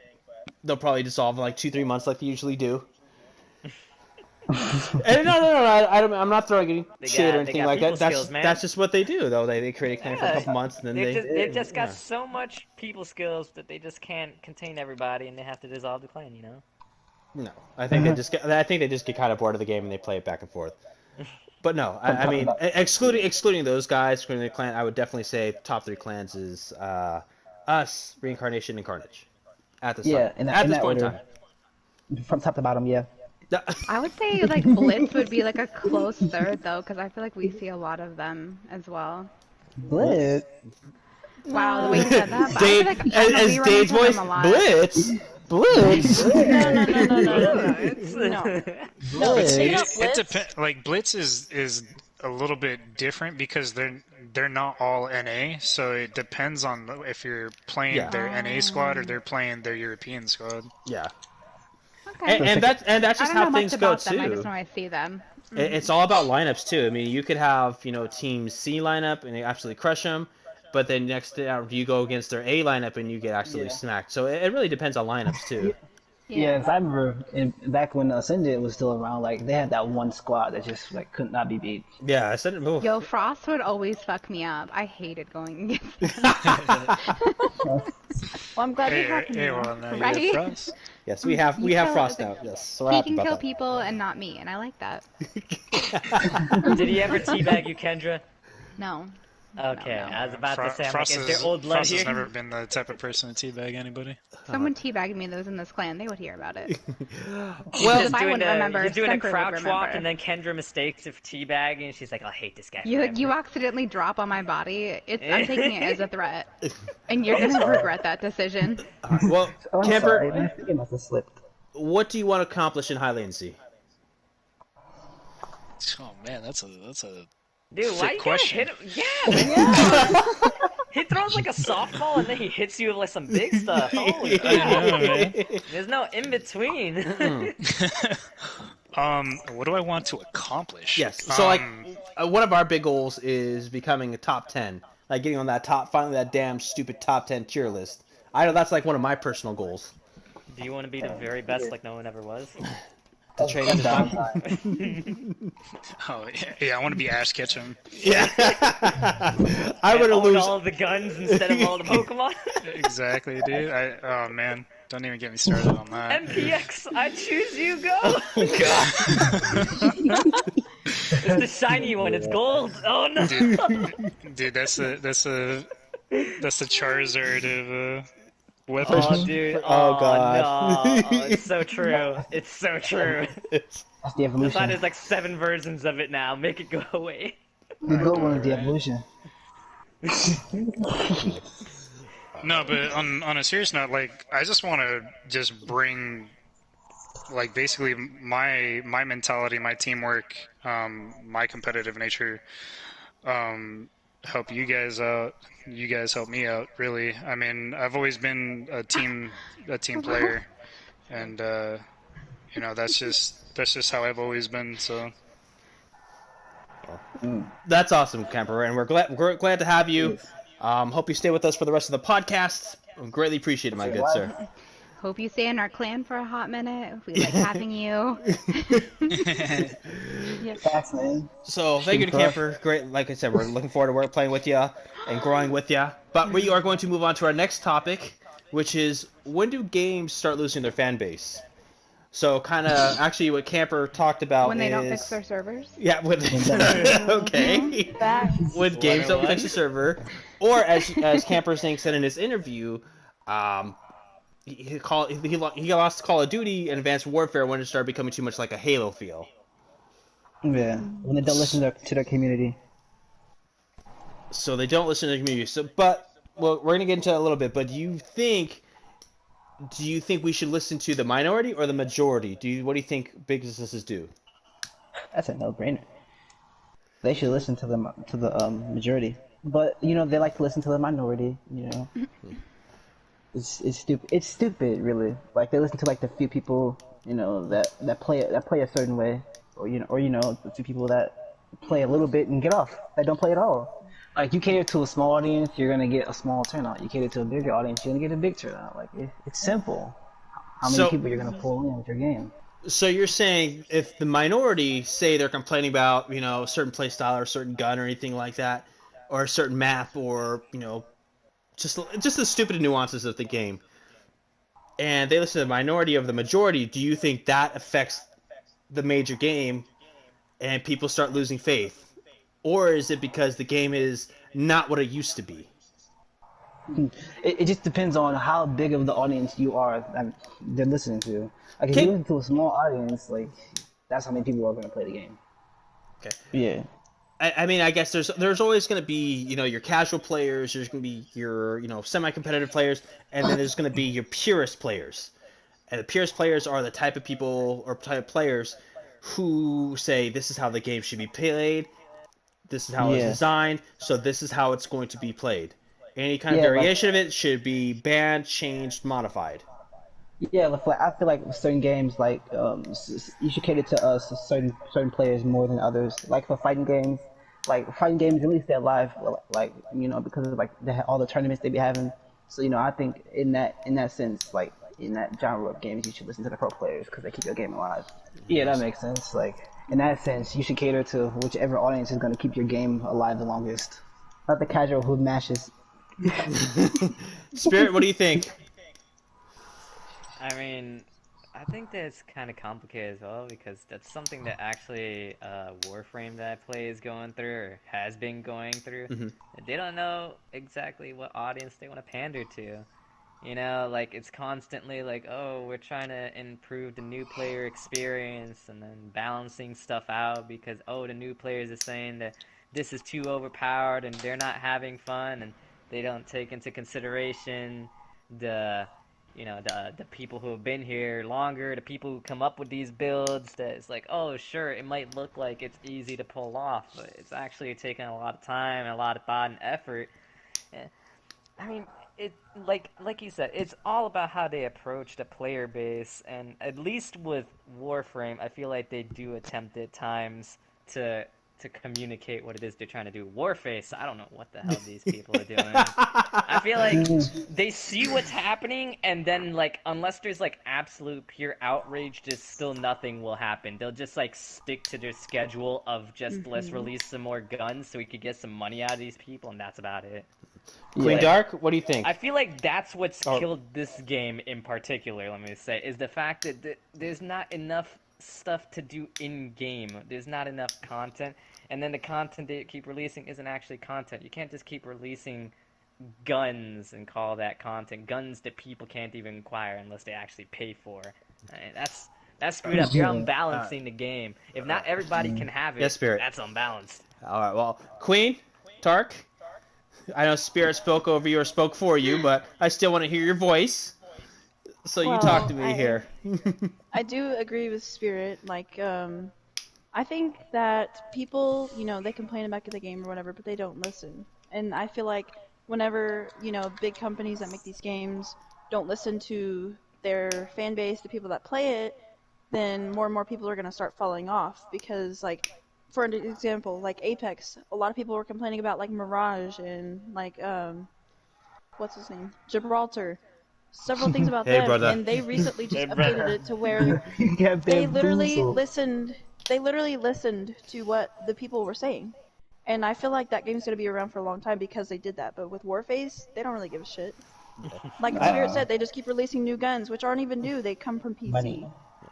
they'll probably dissolve in like 2-3 months, like they usually do. And I'm not throwing any shade or anything like that. people skills, man. That's just what they do, though. They create a clan for a couple months, and then They've just got yeah. so much people skills that they just can't contain everybody, and they have to dissolve the clan. No, I think they just get kind of bored of the game and they play it back and forth. But no, I mean, excluding those guys, excluding the clan, I would definitely say top 3 clans is us, Reincarnation, and Carnage. At this Yeah, time. in At this that point in order. time. From top to bottom, yeah. I would say like Blitz would be like a close third though, because I feel like we see a lot of them as well. Blitz. Wow, the way you said that. But I Dave, feel like, I don't know, as we run Dave's into them voice, a lot. Blitz. No, Blitz. take it up, it Blitz. depends. Like Blitz is a little bit different because they're not all NA, so it depends on if you're playing Yeah. their NA squad or they're playing their European squad. Yeah. Okay. And that's I just don't how know much things go about them. I just too. know I see them. It's all about lineups too. I mean, you could have Team C lineup and they absolutely crush them, but then next round you go against their A lineup and you get absolutely Yeah. smacked. So it really depends on lineups too. Yeah, Yeah. 'cause I remember back when Ascended was still around, like they had that one squad that just like could not be beat. Yeah, I said it. Oh. Yo, Frost would always fuck me up. I hated going against them. Well, I'm glad you have me. well, now you Right? have Frost. Yes, we have You kill- Frost now. Yes, so we're He happy can about kill that. people and not me, and I like that. Did he ever teabag you, Kendra? No. Okay, No. I was about to say, I'm like, Frost is there old blood Frost has here? never been the type of person to teabag anybody. Someone teabagged me that was in this clan. They would hear about it. Well, if I wouldn't remember, he's doing a Semper would crouch walk, remember. and then Kendra mistakes if teabagging, and she's like, I hate this guy. You forever." accidentally drop on my body. I'm taking it as a threat, and you're gonna regret that decision. well, Oh, I'm Camper, sorry, my finger must have slipped. what do you want to accomplish in high latency? Oh man, that's a Dude, why Trick you question. gotta hit him? Yeah, man. He throws like a softball, and then he hits you with like some big stuff. Holy I know, crap. man. There's no in between. What do I want to accomplish? Yes. So one of our big goals is becoming a top 10, like getting on that finally that damn stupid top 10 tier list. I know that's like one of my personal goals. Do you want to be the very best like no one ever was? To train at the top. Oh yeah, I want to be Ash Ketchum. Yeah. I would Own lose. all of the guns instead of all the Pokemon. Exactly, dude. Oh man, don't even get me started on that. MPX, I choose you, go! Oh god. It's the shiny one, it's gold! Oh no! Dude, that's the Charizard of weapons. Oh dude, Oh, oh God. no, oh, it's so true. It's so true. It's- That's the The evolution. sign is like 7 versions of it now, make it go away. The good one is the evolution. No, but on a serious note, like I just want to just bring, like basically my mentality, my teamwork, my competitive nature, help you guys out. You guys help me out. Really, I mean, I've always been a team player, and that's just how I've always been. So That's awesome, Kemper, and we're glad to have you. Hope you stay with us for the rest of the podcast. Greatly appreciate it, my good sir. Hope you stay in our clan for a hot minute. We like having you. Facts, man. So thank you to Camper. Great, like I said, we're looking forward to playing with you and growing with you. But we are going to move on to our next topic, which is when do games start losing their fan base? So kind of actually what Camper talked about When they is don't fix their servers. yeah, with okay. Facts. With games don't fix the server, or as Camper said in his interview, he lost Call of Duty and Advanced Warfare when it started becoming too much like a Halo feel. Yeah, when they don't listen to their community. So they don't listen to the community. So, but well, we're gonna get into that a little bit. But do you think we should listen to the minority or the majority? What do you think big businesses do? That's a no-brainer. They should listen to the majority, but they like to listen to the minority. It's stupid. It's stupid, really. Like they listen to like the few people that play a certain way, or the few people that play a little bit and get off. That don't play at all. Like you cater to a small audience, you're gonna get a small turnout. You cater to a bigger audience, you're gonna get a big turnout. Like it's simple. How many people you're gonna pull in with your game? So you're saying if the minority say they're complaining about a certain play style or a certain gun or anything like that, or a certain map or just the stupid nuances of the game, and they listen to the minority of the majority, do you think that affects the major game and people start losing faith? Or is it because the game is not what it used to be? It just depends on how big of the audience you are that they're listening to. Like if you listen to a small audience, like that's how many people are going to play the game. Okay. Yeah. I mean, I guess there's always going to be your casual players. There's going to be your semi-competitive players, and then there's going to be your purist players. And the purist players are the type of people or type of players who say this is how the game should be played. This is how it's designed, so this is how it's going to be played. Any kind of variation of it should be banned, changed, modified. Yeah, like I feel like with certain games, like you should cater to us certain players more than others. Like for fighting games, at least they're live, like because of like all the tournaments they be having. So I think in that sense, like in that genre of games, you should listen to the pro players because they keep your game alive. Yeah, that makes sense. Like in that sense, you should cater to whichever audience is going to keep your game alive the longest, not the casual who mashes. Spirit, what do you think? I mean, I think that's kind of complicated as well because that's something that actually Warframe that I play is going through or has been going through. Hmm. They don't know exactly what audience they want to pander to. You know, like it's constantly like, oh, we're trying to improve the new player experience and then balancing stuff out because, oh, the new players are saying that this is too overpowered and they're not having fun and they don't take into consideration the the people who have been here longer, the people who come up with these builds that it's like, oh, sure, it might look like it's easy to pull off, but it's actually taking a lot of time and a lot of thought and effort. Eh, I mean, it like you said, it's all about how they approach the player base, and at least with Warframe, I feel like they do attempt at times to communicate what it is they're trying to do. Warface, I don't know what the hell these people are doing. I feel like they see what's happening, and then like unless there's like absolute pure outrage, just still nothing will happen. They'll just like stick to their schedule of just let's release some more guns so we could get some money out of these people, and that's about it. Queen Yeah. Dark, what do you think? I feel like that's what's killed this game in particular, let me say, is the fact that there's not enough stuff to do in-game. There's not enough content, and then the content they keep releasing isn't actually content. You can't just keep releasing guns and call that content. Guns that people can't even acquire unless they actually pay for. That's screwed up. You're unbalancing the game. If not everybody can have it, Yes, Spirit. that's unbalanced. All right, well, Queen, Tark, I know Spirit spoke over you or spoke for you, but I still want to hear your voice. So you talk to me here. I do agree with Spirit. Like, I think that people, they complain about the game or whatever, but they don't listen. And I feel like whenever, big companies that make these games don't listen to their fan base, the people that play it, then more and more people are going to start falling off. Because, like, for an example, like Apex, a lot of people were complaining about, like, Mirage and, like, what's his name? Gibraltar. Several things about Hey, them, brother. and they recently just updated it to where Yeah, they literally bamboozled. listened. They literally listened to what the people were saying, and I feel like that game's gonna be around for a long time because they did that. But with Warface, they don't really give a shit. Like Spirit said, they just keep releasing new guns, which aren't even new. They come from PC, Money.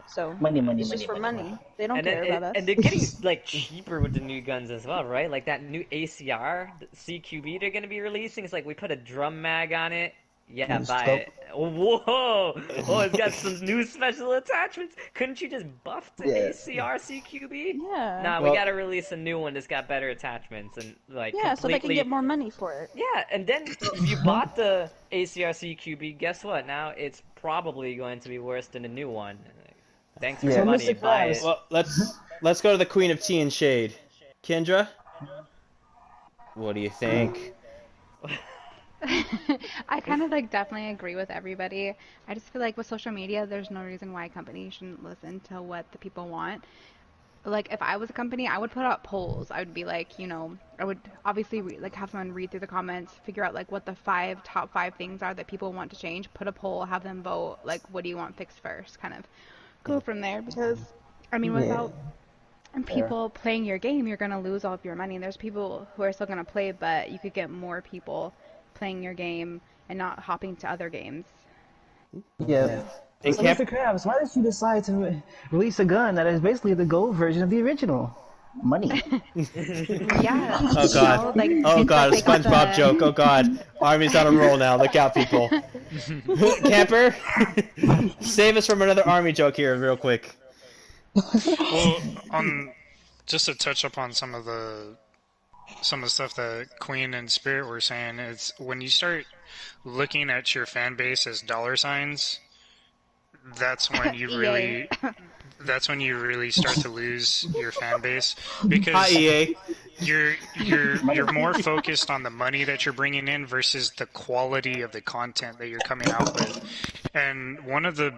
so Money, money, it's money, just for money, money. They don't And care about us. and they're getting like cheaper with the new guns as well, right? Like that new ACR the CQB they're gonna be releasing. It's like we put a drum mag on it. Yeah, And buy scope. it. Whoa! Oh, it's got some new special attachments. Couldn't you just buff the Yeah. ACR CQB? Yeah. Nah, Well- we gotta release a new one that's got better attachments and like Yeah, so they can completely. get more money for it. Yeah, and then if you bought the ACR CQB, guess what? Now it's probably going to be worse than the new one. Thanks for Yeah. your So, money, Mr. buy Krabs, it. Well, let's go to the Queen of Tea and Shade. Kendra, what do you think? I kind of like definitely agree with everybody. I just feel like with social media, there's no reason why companies shouldn't listen to what the people want. Like if I was a company, I would put out polls. I would be like, I would obviously like have someone read through the comments, figure out like what the top five things are that people want to change, put a poll, have them vote, like what do you want fixed first, kind of go from there. Because I mean, without people playing your game, you're gonna lose all of your money. There's people who are still gonna play, but you could get more people playing your game and not hopping to other games. Yeah. And So, Camp- Mr. Krabs, why did you decide to release a gun that is basically the gold version of the original? Money. Yeah. Oh god. Like, Oh it's god, a like they got SpongeBob the- joke. Oh god. Army's on a roll now. Look out, people. Camper, save us from another army joke here real quick. Well, just to touch upon some of the stuff that Queen and Spirit were saying, it's when you start looking at your fan base as dollar signs, that's when you really start to lose your fan base Hi because EA. you're more focused on the money that you're bringing in versus the quality of the content that you're coming out with. And one of the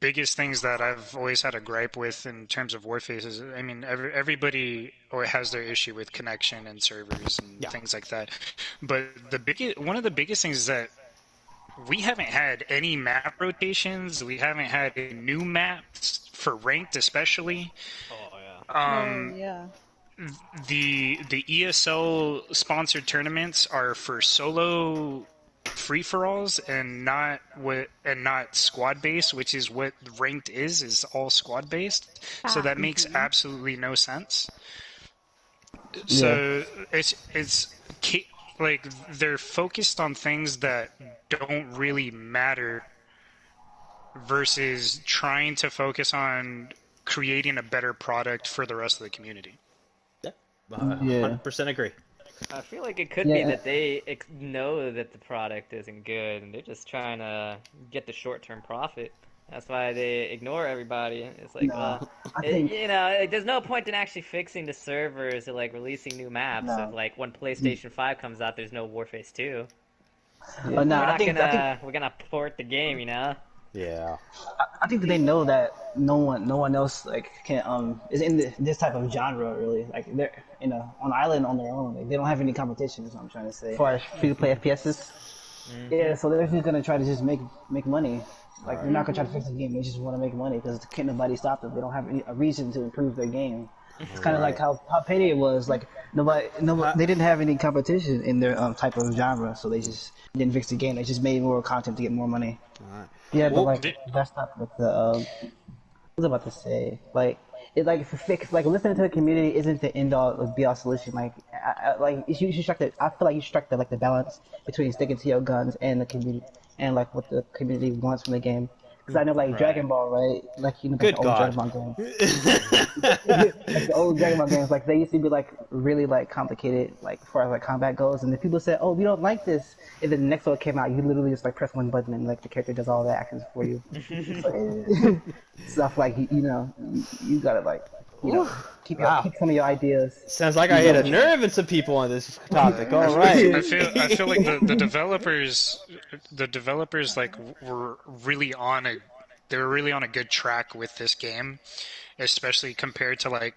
biggest things that I've always had a gripe with in terms of Warface is, I mean, everybody has their issue with connection and servers and things like that. But one of the biggest things is that we haven't had any map rotations. We haven't had any new maps for ranked, especially. Yeah. The ESL sponsored tournaments are for solo free-for-alls and not squad based, which is what ranked is all squad based. So that makes absolutely no sense. So it's like they're focused on things that don't really matter versus trying to focus on creating a better product for the rest of the community. 100% agree. I feel like it could be that they know that the product isn't good, and they're just trying to get the short-term profit. That's why they ignore everybody. It's like, there's no point in actually fixing the servers or like releasing new maps. If like when PlayStation 5 comes out, there's no Warface 2. We're gonna port the game, you know. Yeah. I think that they know that no one else like can is in this type of genre really. Like they're on an island on their own. Like, they don't have any competition. Is what I'm trying to say. As far as free to play FPSs, yeah. So they're just gonna try to just make money. Like they're not gonna try to fix the game. They just want to make money because can't nobody stop them. They don't have a reason to improve their game. It's kind of like how Payday was. Like nobody, they didn't have any competition in their type of genre, so they just didn't fix the game. They just made more content to get more money. Yeah, but like that's not what the I was about to say. Like it's like if you fix listening to the community isn't the end all be all solution. Like you should strike I feel like you struck the balance between sticking to your guns and the community and like what the community wants from the game. Because I know like Dragon Ball, right? Like Good the old God. Dragon Ball games. Like the old Dragon Ball games, like they used to be like really like complicated, like as far as like combat goes. And the people said, "Oh, we don't like this." And then the next one came out, you literally just like press one button and like the character does all the actions for you. Stuff like you gotta like keep some of your ideas. Sounds like I hit a nerve in some people on this topic. All right. I feel like the developers like were really on a good track with this game, especially compared to like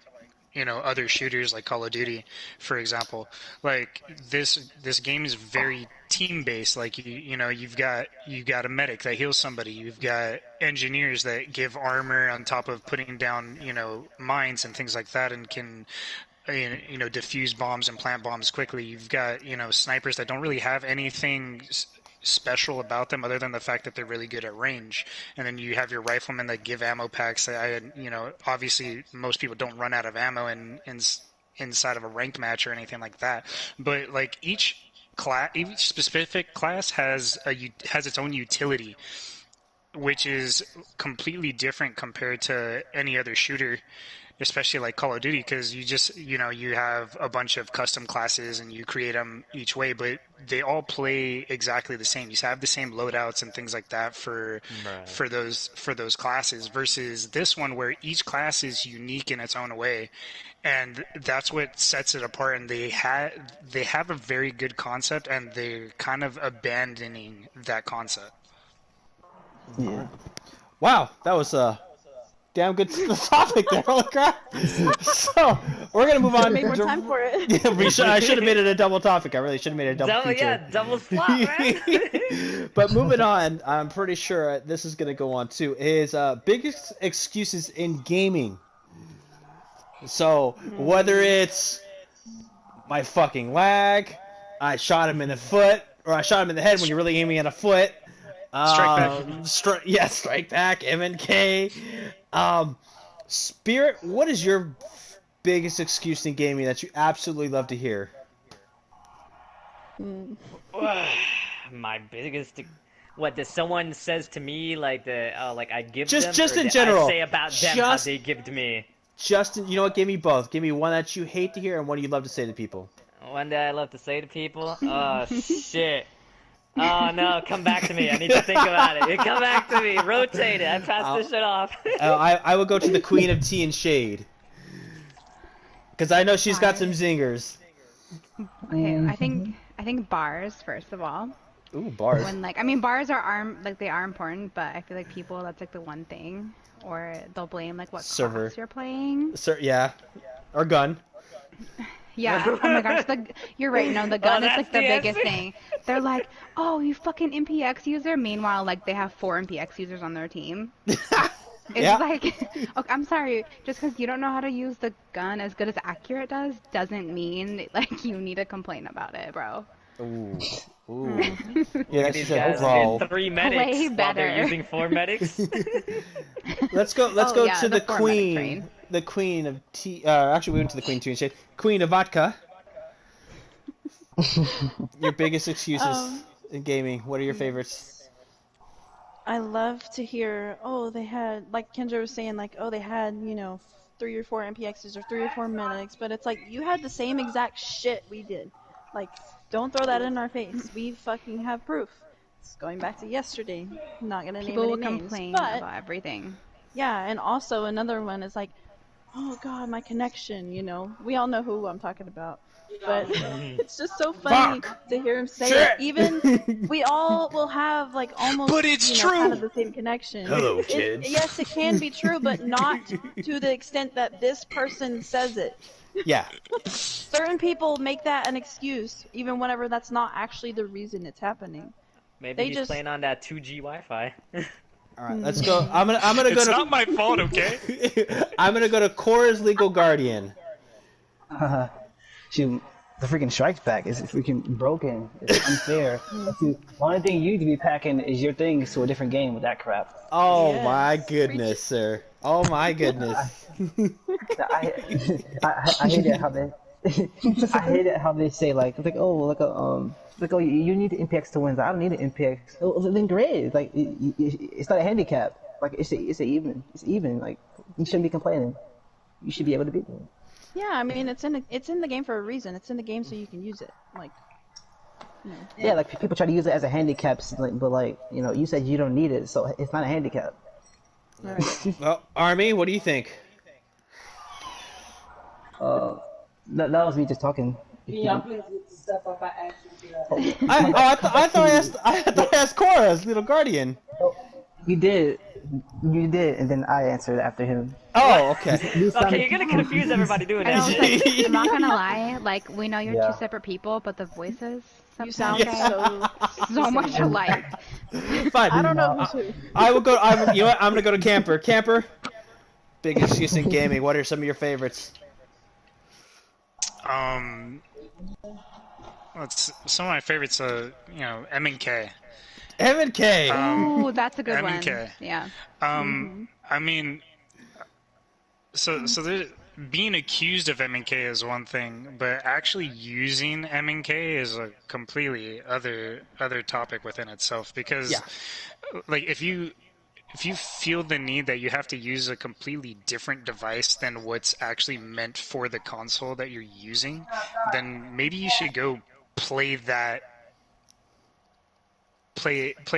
other shooters like Call of Duty, for example. Like this game is very team based. Like you've got a medic that heals somebody. You've got engineers that give armor on top of putting down mines and things like that, and can defuse bombs and plant bombs quickly. You've got snipers that don't really have anything special about them other than the fact that they're really good at range. And then you have your riflemen that give ammo packs. Obviously most people don't run out of ammo inside of a ranked match or anything like that. But like each specific class has its own utility, which is completely different compared to any other shooter, especially like Call of Duty, because you just you have a bunch of custom classes and you create them each way, but they all play exactly the same. You have the same loadouts and things like that for those classes, versus this one where each class is unique in its own way, and that's what sets it apart. And they have a very good concept, and they're kind of abandoning that concept. Yeah. Wow, that was a damn good topic there. Holy crap! So we're gonna move on. Make more time for it. Yeah, I should have made it a double topic. I really should have made it a double feature. Yeah, double slot, man. But moving on, I'm pretty sure this is gonna go on too. Is biggest excuses in gaming. So whether it's my fucking lag, I shot him in the foot, or I shot him in the head when you're really aiming at a foot. Strike back. Strike back. MNK. Spirit, what is your biggest excuse in gaming that you absolutely love to hear? My biggest, what does someone says to me like like I give just them, in general. I say about them how they give to me. Justin, you know what? Give me both. Give me one that you hate to hear and one you love to say to people. One that I love to say to people. Oh shit. Oh no, come back to me. I need to think about it. Come back to me. Rotate it. I passed this shit off. I will go to the Queen of Tea and Shade. Because I know she's got some Bars. zingers. Okay, I think bars first of all. Ooh, bars. When like I mean bars are like they are important, but I feel like people that's like the one thing, or they'll blame like what Server. class you're playing. Yeah. Or gun. Yeah. Oh my gosh, you're right. No, the gun is that's like the the biggest answer? thing. They're like, oh, you fucking MPX user. Meanwhile, like they have 4 MPX users on their team. It's Yeah. like, okay, I'm sorry, just because you don't know how to use the gun as good as Accurate does, doesn't mean like you need to complain about it, bro. Ooh. Ooh. Mm. Yeah, she These said, guys bro. get 3 Play medics while they're better. using 4 medics. Let's go Oh, yeah, to the the 4 medic queen. train. The queen of tea. Actually, we went to the queen too. Shade. Queen of vodka. Your biggest excuses in gaming. What are your favorites? I love to hear, oh, they had, like Kendra was saying, like, oh, they had, 3 or 4 MPXs or 3 or 4 medics, but it's like, you had the same exact shit we did. Like, don't throw that in our face. We fucking have proof. It's going back to yesterday. I'm not gonna People name will any names, complain but about everything. yeah, and also another one is like, oh god, my connection. We all know who I'm talking about. But it's just so funny Fuck. to hear him say Shit. it. Even we all will have like almost, But it's kind of true. the same connection. Hello, kids. Yes, it can be true, but not to the extent that this person says it. Yeah. Certain people make that an excuse, even whenever that's not actually the reason it's happening. Maybe They he's just- playing on that 2G Wi-Fi. All right, let's go. I'm gonna go It's to. not my fault, okay? I'm gonna go to Cora's legal guardian. Shoot, the freaking strikes back is freaking broken. It's unfair. See, one thing you need to be packing is your things to a different game with that crap. Oh Yes. my goodness, sir. Oh my goodness. I hate it how they I hate it how they say like oh you need the MPX to win. I don't need an MPX. Oh, then great. Like it's not a handicap. Like it's even. Like you shouldn't be complaining. You should be able to beat them. Yeah, I mean it's in the game for a reason. It's in the game so you can use it. Like, Yeah, like people try to use it as a handicap, but you said you don't need it, so it's not a handicap. Right. Well, Army, what do you think? That was me just talking. Yeah, please get the stuff up I asked you to. I thought I asked Cora's little guardian. You did, and then I answered after him. Oh, okay. Okay, you're gonna confuse everybody doing I that know, shit. it's like, I'm not gonna lie, like, we know you're Yeah. 2 separate people, but the voices You sometimes sound so. so much alike. Fine. I don't know who's who. I will go. You know what? I'm gonna go to Camper. Camper. Big excuse in gaming. What are some of your favorites? Some of my favorites are, M and K. M and K. Ooh, that's a good one. M&K. Yeah. I mean, so there's, being accused of M&K is one thing, but actually using M&K is a completely other topic within itself. Because, like, if you feel the need that you have to use a completely different device than what's actually meant for the console that you're using, then maybe you should go play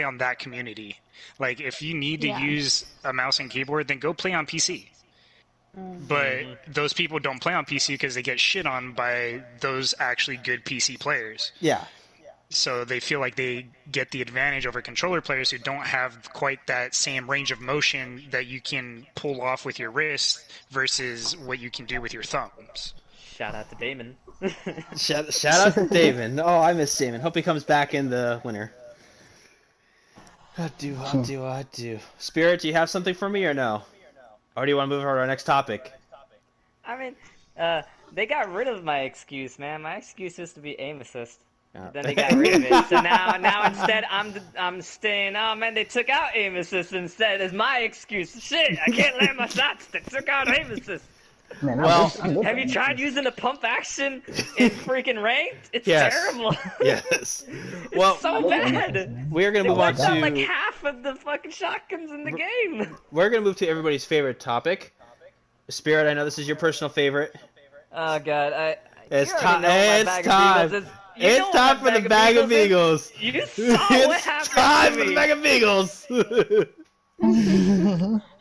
on that community. Like, if you need to use a mouse and keyboard, then go play on PC. But those people don't play on PC because they get shit on by those actually good PC players. Yeah. So they feel like they get the advantage over controller players who don't have quite that same range of motion that you can pull off with your wrist versus what you can do with your thumbs. Shout out to Damon. Shout out to Damon. Oh, I miss Damon. Hope he comes back in the winter. I do. Spirit, do you have something for me or no? Or do you want to move on to our next topic? I mean, they got rid of my excuse, man. My excuse used to be aim assist. Then they got rid of it. So now instead I'm staying. Oh man, they took out aim assist instead as my excuse. Shit, I can't land my shots. They took out aim assist. Man, Well, Have you tried using a pump action in freaking ranked? It's terrible. Yes. Well, So bad. we're gonna They move on wiped out like to half of the fucking shotguns in the game. we're gonna move to everybody's favorite topic. Spirit, I know this is your personal favorite. Oh god, It's you already time. know what my It's bag of time. Beagles is. You know It's what time my for the bag of Beagles. is. You saw what It's happened time to for the me. bag of Beagles.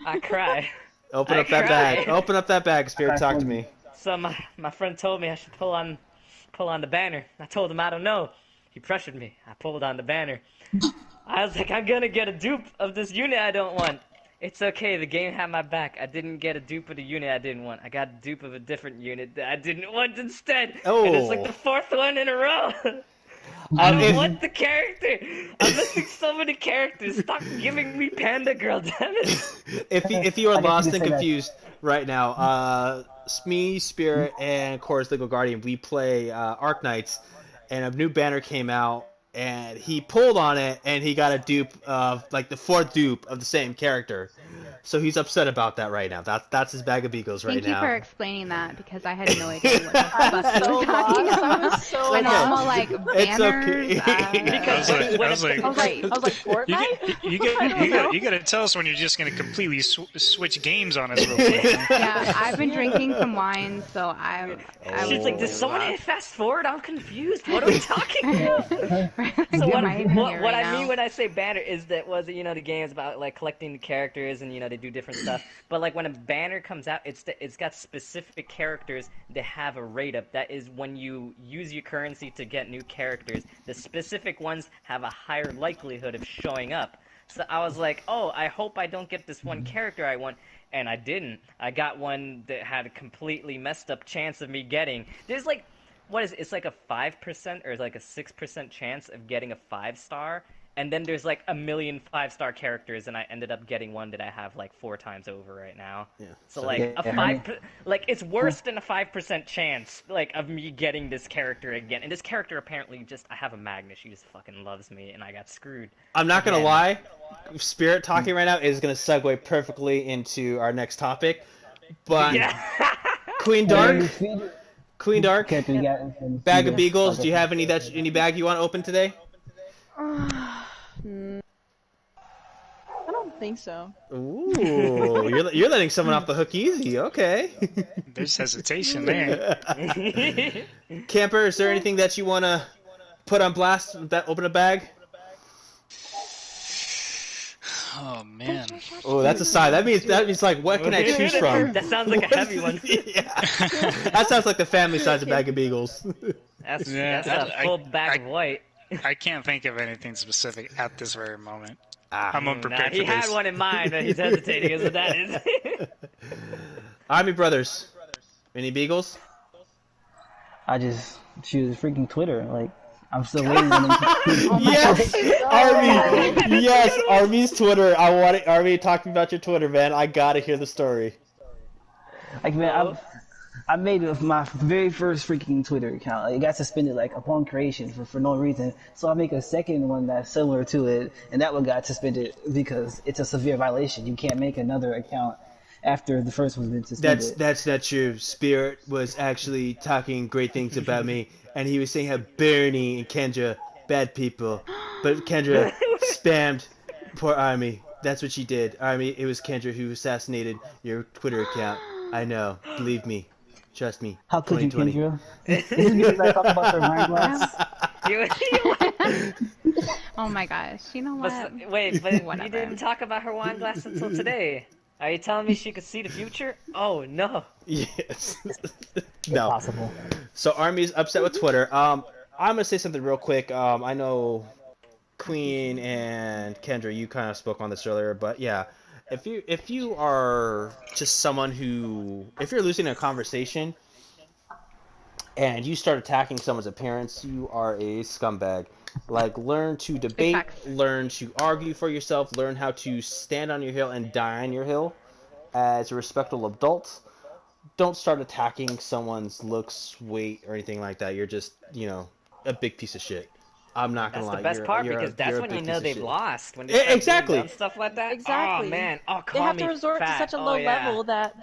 I cry. Open I up that cried. bag. Open up that bag, Spirit. Talk to me. So my friend told me I should pull on the banner. I told him I don't know. He pressured me. I pulled on the banner. I was like, I'm gonna get a dupe of this unit I don't want. It's okay, the game had my back. I didn't get a dupe of the unit I didn't want. I got a dupe of a different unit that I didn't want instead. Oh. And it's like the fourth one in a row. I don't want the character. I'm missing so many characters. Stop giving me Panda Girl, damn it. If you are I guess lost you could and say that. confused right now, me, Spirit, and of course Legal Guardian, we play Arc Knights, and a new banner came out, and he pulled on it, and he got a dupe of like the fourth dupe of the same character. So he's upset about that right now. That's his bag of Beagles right Thank you now. for explaining that because I had no idea what the I fuck was he so was talking lost. I about. was so When Okay. I'm all lost. like It's banners. okay. I was like, Fortnite? you gotta tell us when you're just gonna completely switch games on us real quick. Yeah, I've been drinking some wine, so I She's was like, did someone lost. hit fast forward? I'm confused. What are we talking about? So Get what, my head in what, here what right I mean now. when I say banner is that the game's about like collecting the characters and they do different stuff. But like when a banner comes out, it's got specific characters that have a rate up. That is when you use your currency to get new characters. The specific ones have a higher likelihood of showing up. So I was like, oh, I hope I don't get this one character I want. And I didn't. I got one that had a completely messed up chance of me getting. There's like, it's like a 5% or like a 6% chance of getting a 5-star. And then there's like a million 5-star characters, and I ended up getting one that I have like 4 times over right now. Yeah. So like a 5, like it's worse than a 5% chance like of me getting this character again. And this character apparently I have a magnet. She just fucking loves me, and I got screwed. I'm not gonna Again. lie, Spirit talking right now is gonna segue perfectly into our next topic. But Yeah. Queen Dark, Character you got in bag of CS. Beagles. Do you have any any bag you want to open today? I don't think so. Ooh, you're letting someone off the hook easy. Okay. There's hesitation there. Camper, is there anything that you want to put on blast? That open a bag? Oh man. Oh, that's a sigh. That means like, what can I choose from? That sounds like a heavy one. Yeah. That sounds like the family size of bag of Beagles. That's Yeah, a full bag of white. I can't think of anything specific at this very moment. Ah. I'm Nah, unprepared he for had this. one in mind, but he's hesitating as what that is. Army Brothers. Any Beagles? I just choose freaking Twitter. Like, I'm still waiting on them to Yes, Army. Yes, Army's Twitter. I want it. Army, talk to me about your Twitter, man. I gotta hear the story. Like, man, I made my very first freaking Twitter account. Like, it got suspended like upon creation for no reason. So I make a second one that's similar to it, and that one got suspended because it's a severe violation. You can't make another account after the first one's been suspended. That's not true. Spirit was actually talking great things about me, and he was saying how Bernie and Kendra bad people, but Kendra spammed poor Army. That's what she did. Army, it was Kendra who assassinated your Twitter account. I know. Believe me. Trust me. How could you, 2020. Kendra? This is because I talk about their mind glass. Oh my gosh, you know what? But you Whatever. didn't talk about her wine glass until today. Are you telling me she could see the future? Oh no. Yes. No. Possible. So Army's upset with Twitter. I'm gonna say something real quick. I know Queen and Kendra, you kind of spoke on this earlier, but yeah, if you are just someone if you're losing a conversation and you start attacking someone's appearance, you are a scumbag. Like, learn to debate, facts. learn to argue for yourself, learn how to stand on your hill and die on your hill as a respectable adult. Don't start attacking someone's looks, weight, or anything like that. You're just, a big piece of shit. I'm not gonna That's lie. the best part you're because a that's when big you know piece of they've shit. lost. When they Yeah, start doing exactly. dumb stuff like that. Exactly. Oh man. Oh, They call have me to resort to fat. such a low Oh, yeah. level that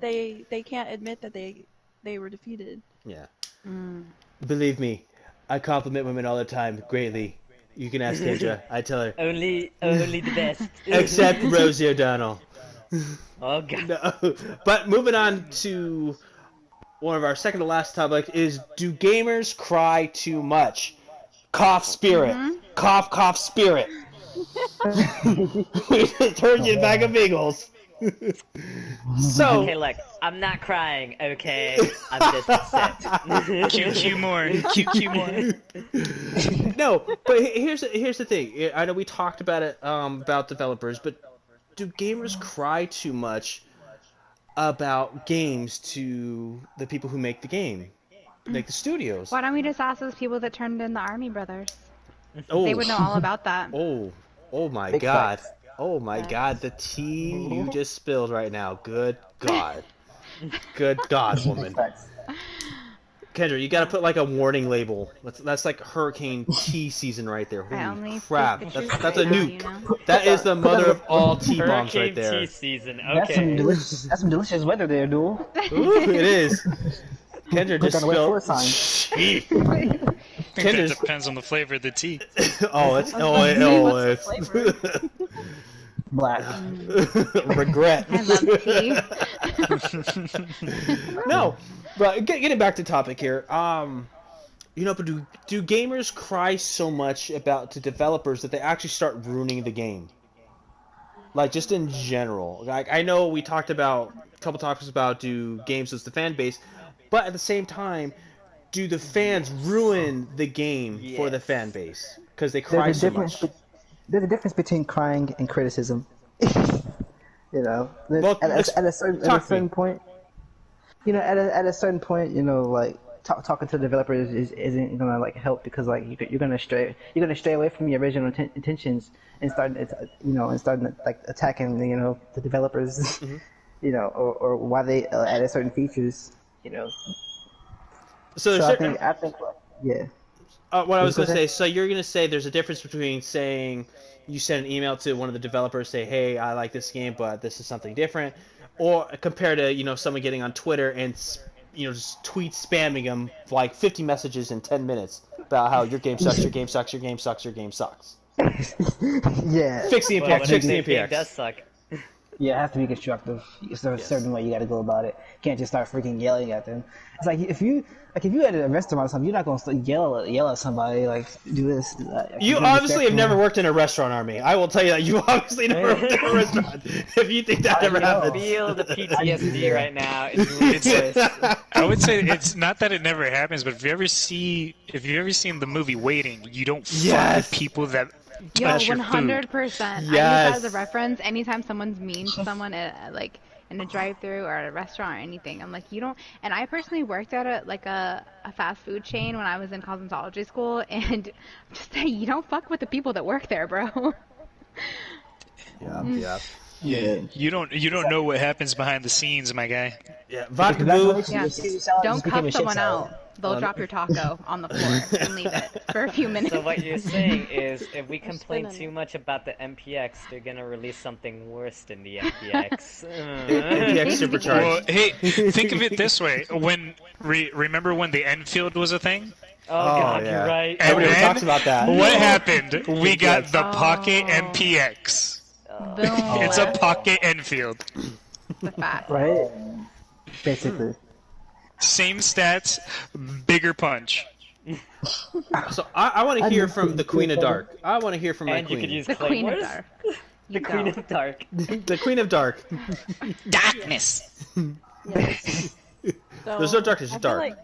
they can't admit that they were defeated. Yeah. Mm. Believe me, I compliment women all the time greatly. You can ask Kendra. I tell her. Only the best. Except Rosie O'Donnell. Oh god. No. But moving on to one of our second to last topics is, do gamers cry too much? Cough Spirit. Cough Spirit. We just heard you, bag of Beagles. So Okay, look, I'm not crying, okay? I'm just upset. QQ more. QQ more. no, but here's the thing. I know we talked about it about developers, but do gamers cry too much about games to the people who make the game, like the studios? Why don't we just ask those people that turned in the Army Brothers? Oh, They would know all about that. oh my Big God. facts. Oh my God, the tea you just spilled right now. Good God. Good God, woman. Facts. Kendra, you gotta put like a warning label. That's like hurricane tea season right there. I Holy only crap. speak the truth That's a right now, nuke. you know? That is the mother of all tea bombs Hurricane right there. tea season, That's some okay. delicious weather there, dude. Ooh, it is. Kendra Put just down the wait for spilled. sign. I think that Kendra's. depends on the flavor of the tea. It's What's the flavor? Black. regret. I love tea. No, but getting back to topic here. But do gamers cry so much about the developers that they actually start ruining the game? Like just in general. Like I know we talked about a couple topics about do games as the fan base, but at the same time, do the fans ruin the game for the fan base because they cry so much? There's a difference between crying and criticism. Well, at a certain point, at a certain point, like talking to the developers isn't gonna like help because like you're gonna stray away from your original intentions and start like attacking the developers, Mm-hmm. or why they added certain features, So I think yeah. what I was going to say, so you're going to say there's a difference between saying you send an email to one of the developers, say, hey, I like this game, but this is something different, or compared to, someone getting on Twitter and, just tweet spamming them like 50 messages in 10 minutes about how your game sucks, your game sucks, your game sucks, your game sucks. Yeah. Fix the Well, MPX, what fix if the the game MPX. does suck? Yeah, it has to be constructive. There's a certain way you got to go about it. You can't just start freaking yelling at them. It's like if you at a restaurant or something, you're not gonna yell at somebody like do this. Do that. You obviously have never worked in a restaurant, Army. I will tell you that you obviously never worked in a restaurant. If you think that ever I happened, feel the PTSD right now. It's ridiculous. I would say it's not that it never happens, but if you ever seen the movie Waiting, you don't fuck Yes. with people that Yo, touch your food. 100%. I use Yes. that as a reference. Anytime someone's mean to someone like in a drive-through or at a restaurant or anything, I'm like, you don't. And I personally worked at a fast food chain when I was in cosmetology school, and just say you don't fuck with the people that work there, bro. yeah. Yeah, you don't know what happens behind the scenes, my guy. Yeah, vodka boo. Yeah. Don't cuff someone out. They'll drop your taco on the floor and leave it for a few minutes. So what you're saying is, if we complain too much about the MPX, they're gonna release something worse than the MPX. MPX supercharged. Well, hey, think of it this way: remember when the Enfield was a thing? Oh God, yeah. you're right. And Everybody then, talks about that. What happened? We got the Oh. Pocket MPX. Boom. It's a Pocket Enfield. The fact. Right? Basically. Same stats, bigger punch. So I want to hear from the Queen of Dark. I want to hear from my And you queen. could use The Queen of claymores. Dark. The Queen of Dark. The Queen of Dark. Darkness. Yes. So, There's no darkness, it's dark.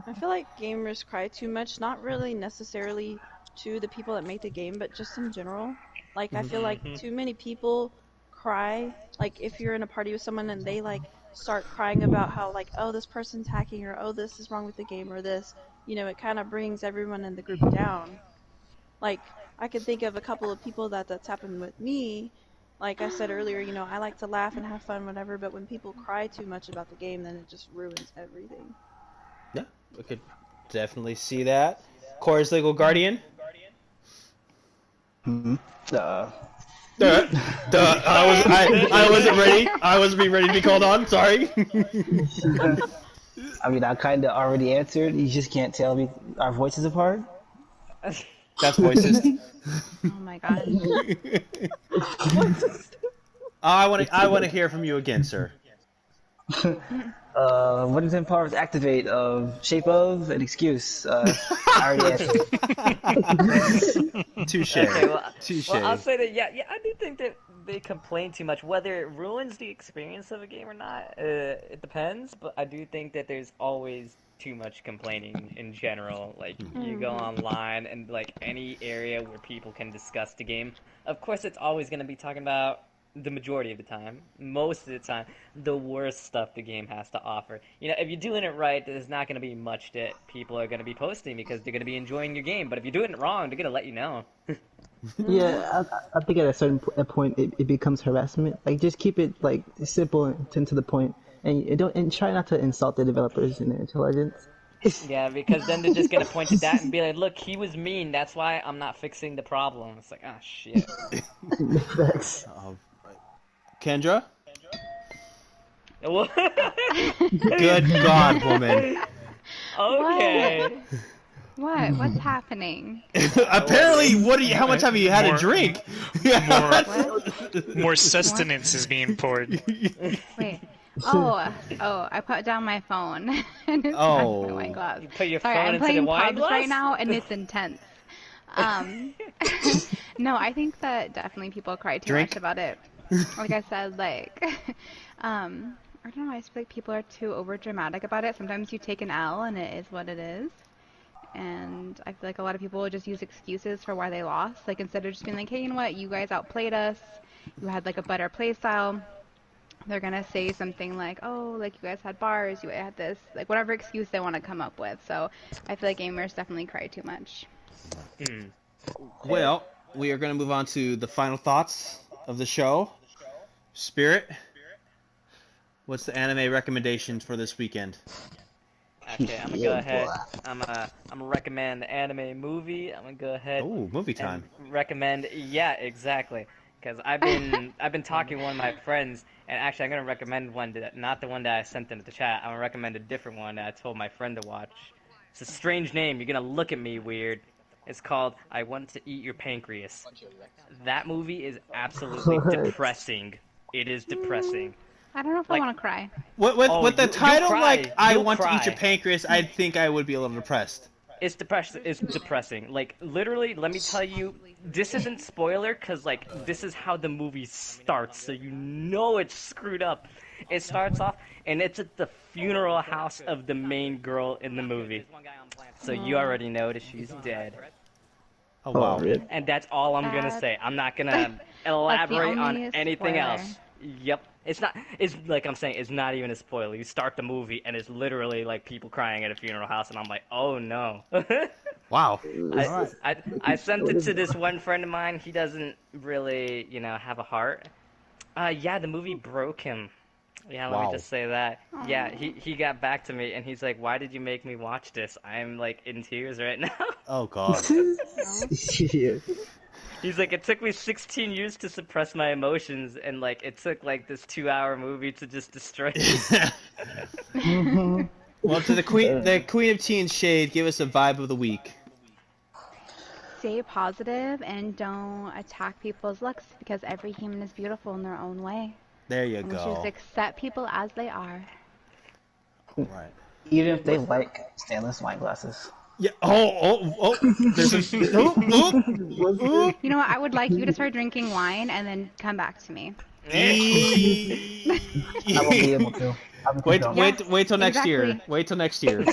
I feel like gamers cry too much, not really necessarily to the people that make the game, but just in general. Like, I feel like too many people cry, like, if you're in a party with someone and they, like, start crying about how, like, oh, this person's hacking, or oh, this is wrong with the game, or this, it kind of brings everyone in the group down. Like, I could think of a couple of people that's happened with me. Like I said earlier, I like to laugh and have fun, whatever, but when people cry too much about the game, then it just ruins everything. Yeah, we could definitely see that. Corey's legal guardian. I wasn't ready. I wasn't being ready to be called on. Sorry. I mean, I kind of already answered. You just can't tell me our voices apart. That's voicist. Oh my god. I want to hear from you again, sir. What is in powers activate of shape of an excuse? I already answered. Touche. Okay, well, Touche. well, I'll say that. Yeah, I do think that they complain too much. Whether it ruins the experience of a game or not, it depends. But I do think that there's always too much complaining in general. Like, you go online and like any area where people can discuss the game, of course it's always going to be talking about the majority of the time, most of the time, the worst stuff the game has to offer. You know, if you're doing it right, there's not going to be much that people are going to be posting because they're going to be enjoying your game. But if you're doing it wrong, they're going to let you know. Yeah, I think at a certain point it becomes harassment. Like, just keep it like simple and to the point, and you don't and try not to insult the developers and their intelligence. Yeah, because then they're just gonna point at that and be like, "Look, he was mean. That's why I'm not fixing the problem." It's like, ah, shit. Facts. Kendra? What? Good God, woman. Okay. What? What's happening? Apparently, how much have you had to drink? More sustenance is being poured. Wait. Oh, I put down my phone and it's Oh. my wine glass. You put your Sorry, phone I'm into playing the wine pubs glass? right now and it's intense. No, I think that definitely people cry too Drink? much about it. Like I said, like, I don't know, I just feel like people are too over dramatic about it. Sometimes you take an L and it is what it is. And I feel like a lot of people will just use excuses for why they lost. Like, instead of just being like, hey, you know what, you guys outplayed us. You had like a better play style. They're gonna say something like, oh, like you guys had bars, you had this, like whatever excuse they want to come up with. So I feel like gamers definitely cry too much. Well, we are going to move on to the final thoughts of the show. Spirit, what's the anime recommendations for this weekend? Okay, I'm gonna go ahead. I'm gonna recommend the anime movie. I'm gonna go ahead. Oh, movie time. And recommend. Yeah, exactly. Because I've been talking to one of my friends, and actually I'm gonna recommend one that, not the one that I sent into the chat. I'm gonna recommend a different one that I told my friend to watch. It's a strange name. You're gonna look at me weird. It's called I Want to Eat Your Pancreas. That movie is absolutely What? depressing. It is depressing. I don't know if I Like- want to cry. With the you'll title, cry. like, I You'll want to eat cry. your pancreas, I think I would be a little depressed. It's depressing. It's depressing. Like, literally, let me tell you, this isn't spoiler, because, like, this is how the movie starts, so you know it's screwed up. It starts off, and it's at the funeral house of the main girl in the movie. So you already know that she's dead. Oh, wow. Rip. And that's all I'm gonna say. I'm not gonna elaborate on only anything spoiler. else. Yep. It's like I'm saying, it's not even a spoiler. You start the movie, and it's literally, like, people crying at a funeral house, and I'm like, oh, no. Wow. I sent it to this one friend of mine. He doesn't really, have a heart. Yeah, the movie broke him. Yeah, let Wow. me just say that. Yeah, he got back to me, and he's like, why did you make me watch this? I'm, like, in tears right now. Oh, God. Yeah. He's like, it took me 16 years to suppress my emotions, and, like, it took, like, this 2-hour movie to just destroy me. Well, to the queen of teen shade, give us a vibe of the week. Stay positive and don't attack people's looks because every human is beautiful in their own way. There you And we should just go. accept people as they are. Right. Even if they like stainless wine glasses. Yeah. Oh. There's a. Oh. You know what? I would like you to start drinking wine and then come back to me. I won't be able to. Wait till next year. exactly. Wait till next year.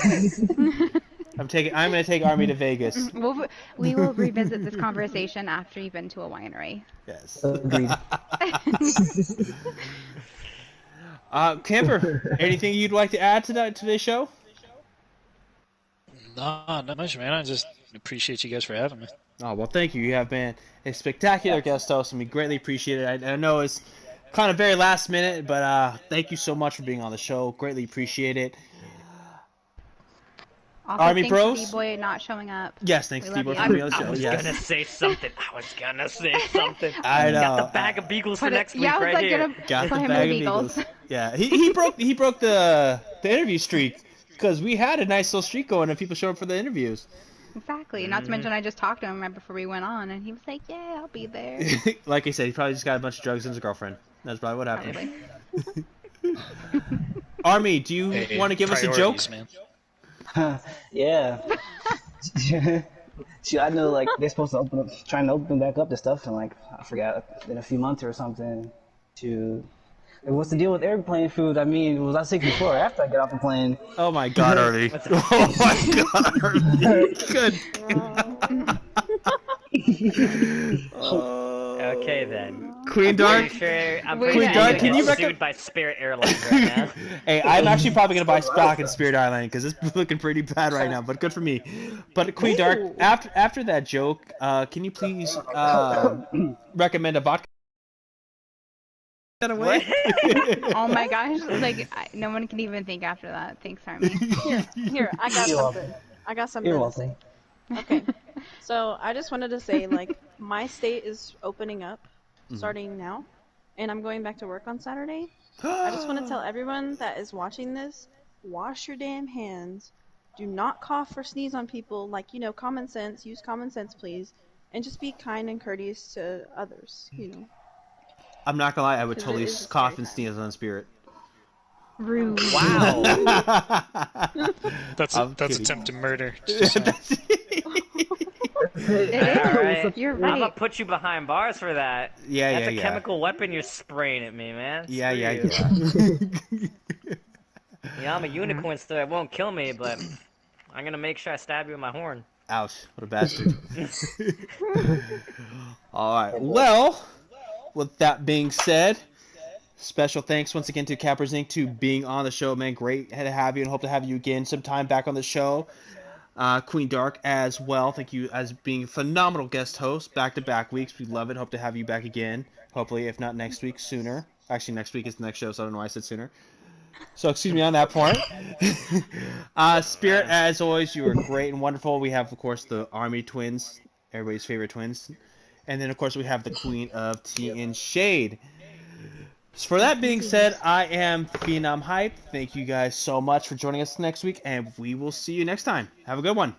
I'm gonna take Army to Vegas. We will revisit this conversation after you've been to a winery. Yes. Agreed. Camper, anything you'd like to add to today's show? Nah, not much, man. I just appreciate you guys for having me. Oh, well, thank you. You have been a spectacular guest host, and we greatly appreciate it. I know it's kind of very last minute, but thank you so much for being on the show. Greatly appreciate it. Also, Army thanks Bros? D-Boy not showing up. Yes, thanks, We Steve, love for you. being on the show. I was Yes. gonna say something. I know. Got the bag of Beagles for next week I was right like here. gonna Got put the him bag in of the Beagles. Beagles. Yeah, he broke the interview streak because we had a nice little streak going and people showed up for the interviews. Exactly. Not to mention, I just talked to him right before we went on, and he was like, "Yeah, I'll be there." Like I said, he probably just got a bunch of drugs and his girlfriend. That's probably what happened. Probably. Army, do you want to give us a joke? Man. Yeah. Shoot, I know like they're supposed to trying to open back up the stuff in like I forgot in a few months or something. To what's the deal with airplane food? I mean, was I sick before or after I get off the plane? Oh my God, Arlie. Oh my God, Arlie. Good. Okay then. Queen I'm Dark. pretty sure. I'm Wait, pretty Queen sure Dark, you're can gonna you get recommend? sued by Spirit Airlines right now. Hey, I'm actually probably gonna buy stock in Spirit Island because it's looking pretty bad right now. But good for me. But Queen Dark, Ooh. after that joke, can you please recommend a vodka What? away? Oh my gosh, like no one can even think after that. Thanks, Army. Here, I got You're something. welcome. I got something You're to welcome. say. Okay. So I just wanted to say, like, my state is opening up starting now, and I'm going back to work on Saturday. I just want to tell everyone that is watching this, wash your damn hands. Do not cough or sneeze on people. Like, common sense. Use common sense, please. And just be kind and courteous to others, I'm not gonna lie, I would because it totally is a cough scary and time. sneeze on Spirit. Rude. Wow. I'm That's kidding. attempted murder. Just saying. It is. Alright. You're I'm gonna right. put you behind bars for that. Yeah, That's yeah, a yeah. chemical weapon you're spraying at me, man. Yeah, Screw yeah, you. yeah. Yeah, I'm a unicorn, so it won't kill me, but I'm gonna make sure I stab you with my horn. Ouch! What a bastard. All right. Well, with that being said, special thanks once again to Cappers Inc. to being on the show, man. Great to have you, and hope to have you again sometime back on the show. Queen Dark as well. Thank you as being a phenomenal guest host back-to-back weeks. We love it. Hope to have you back again. Hopefully, if not next week, sooner. Actually, next week is the next show, so I don't know why I said sooner. So excuse me on that point. Spirit, as always, you were great and wonderful. We have, of course, the Army twins, everybody's favorite twins. And then, of course, we have the Queen of Tea and Shade. So for that being said, I am Phenom Hype. Thank you guys so much for joining us next week, and we will see you next time. Have a good one.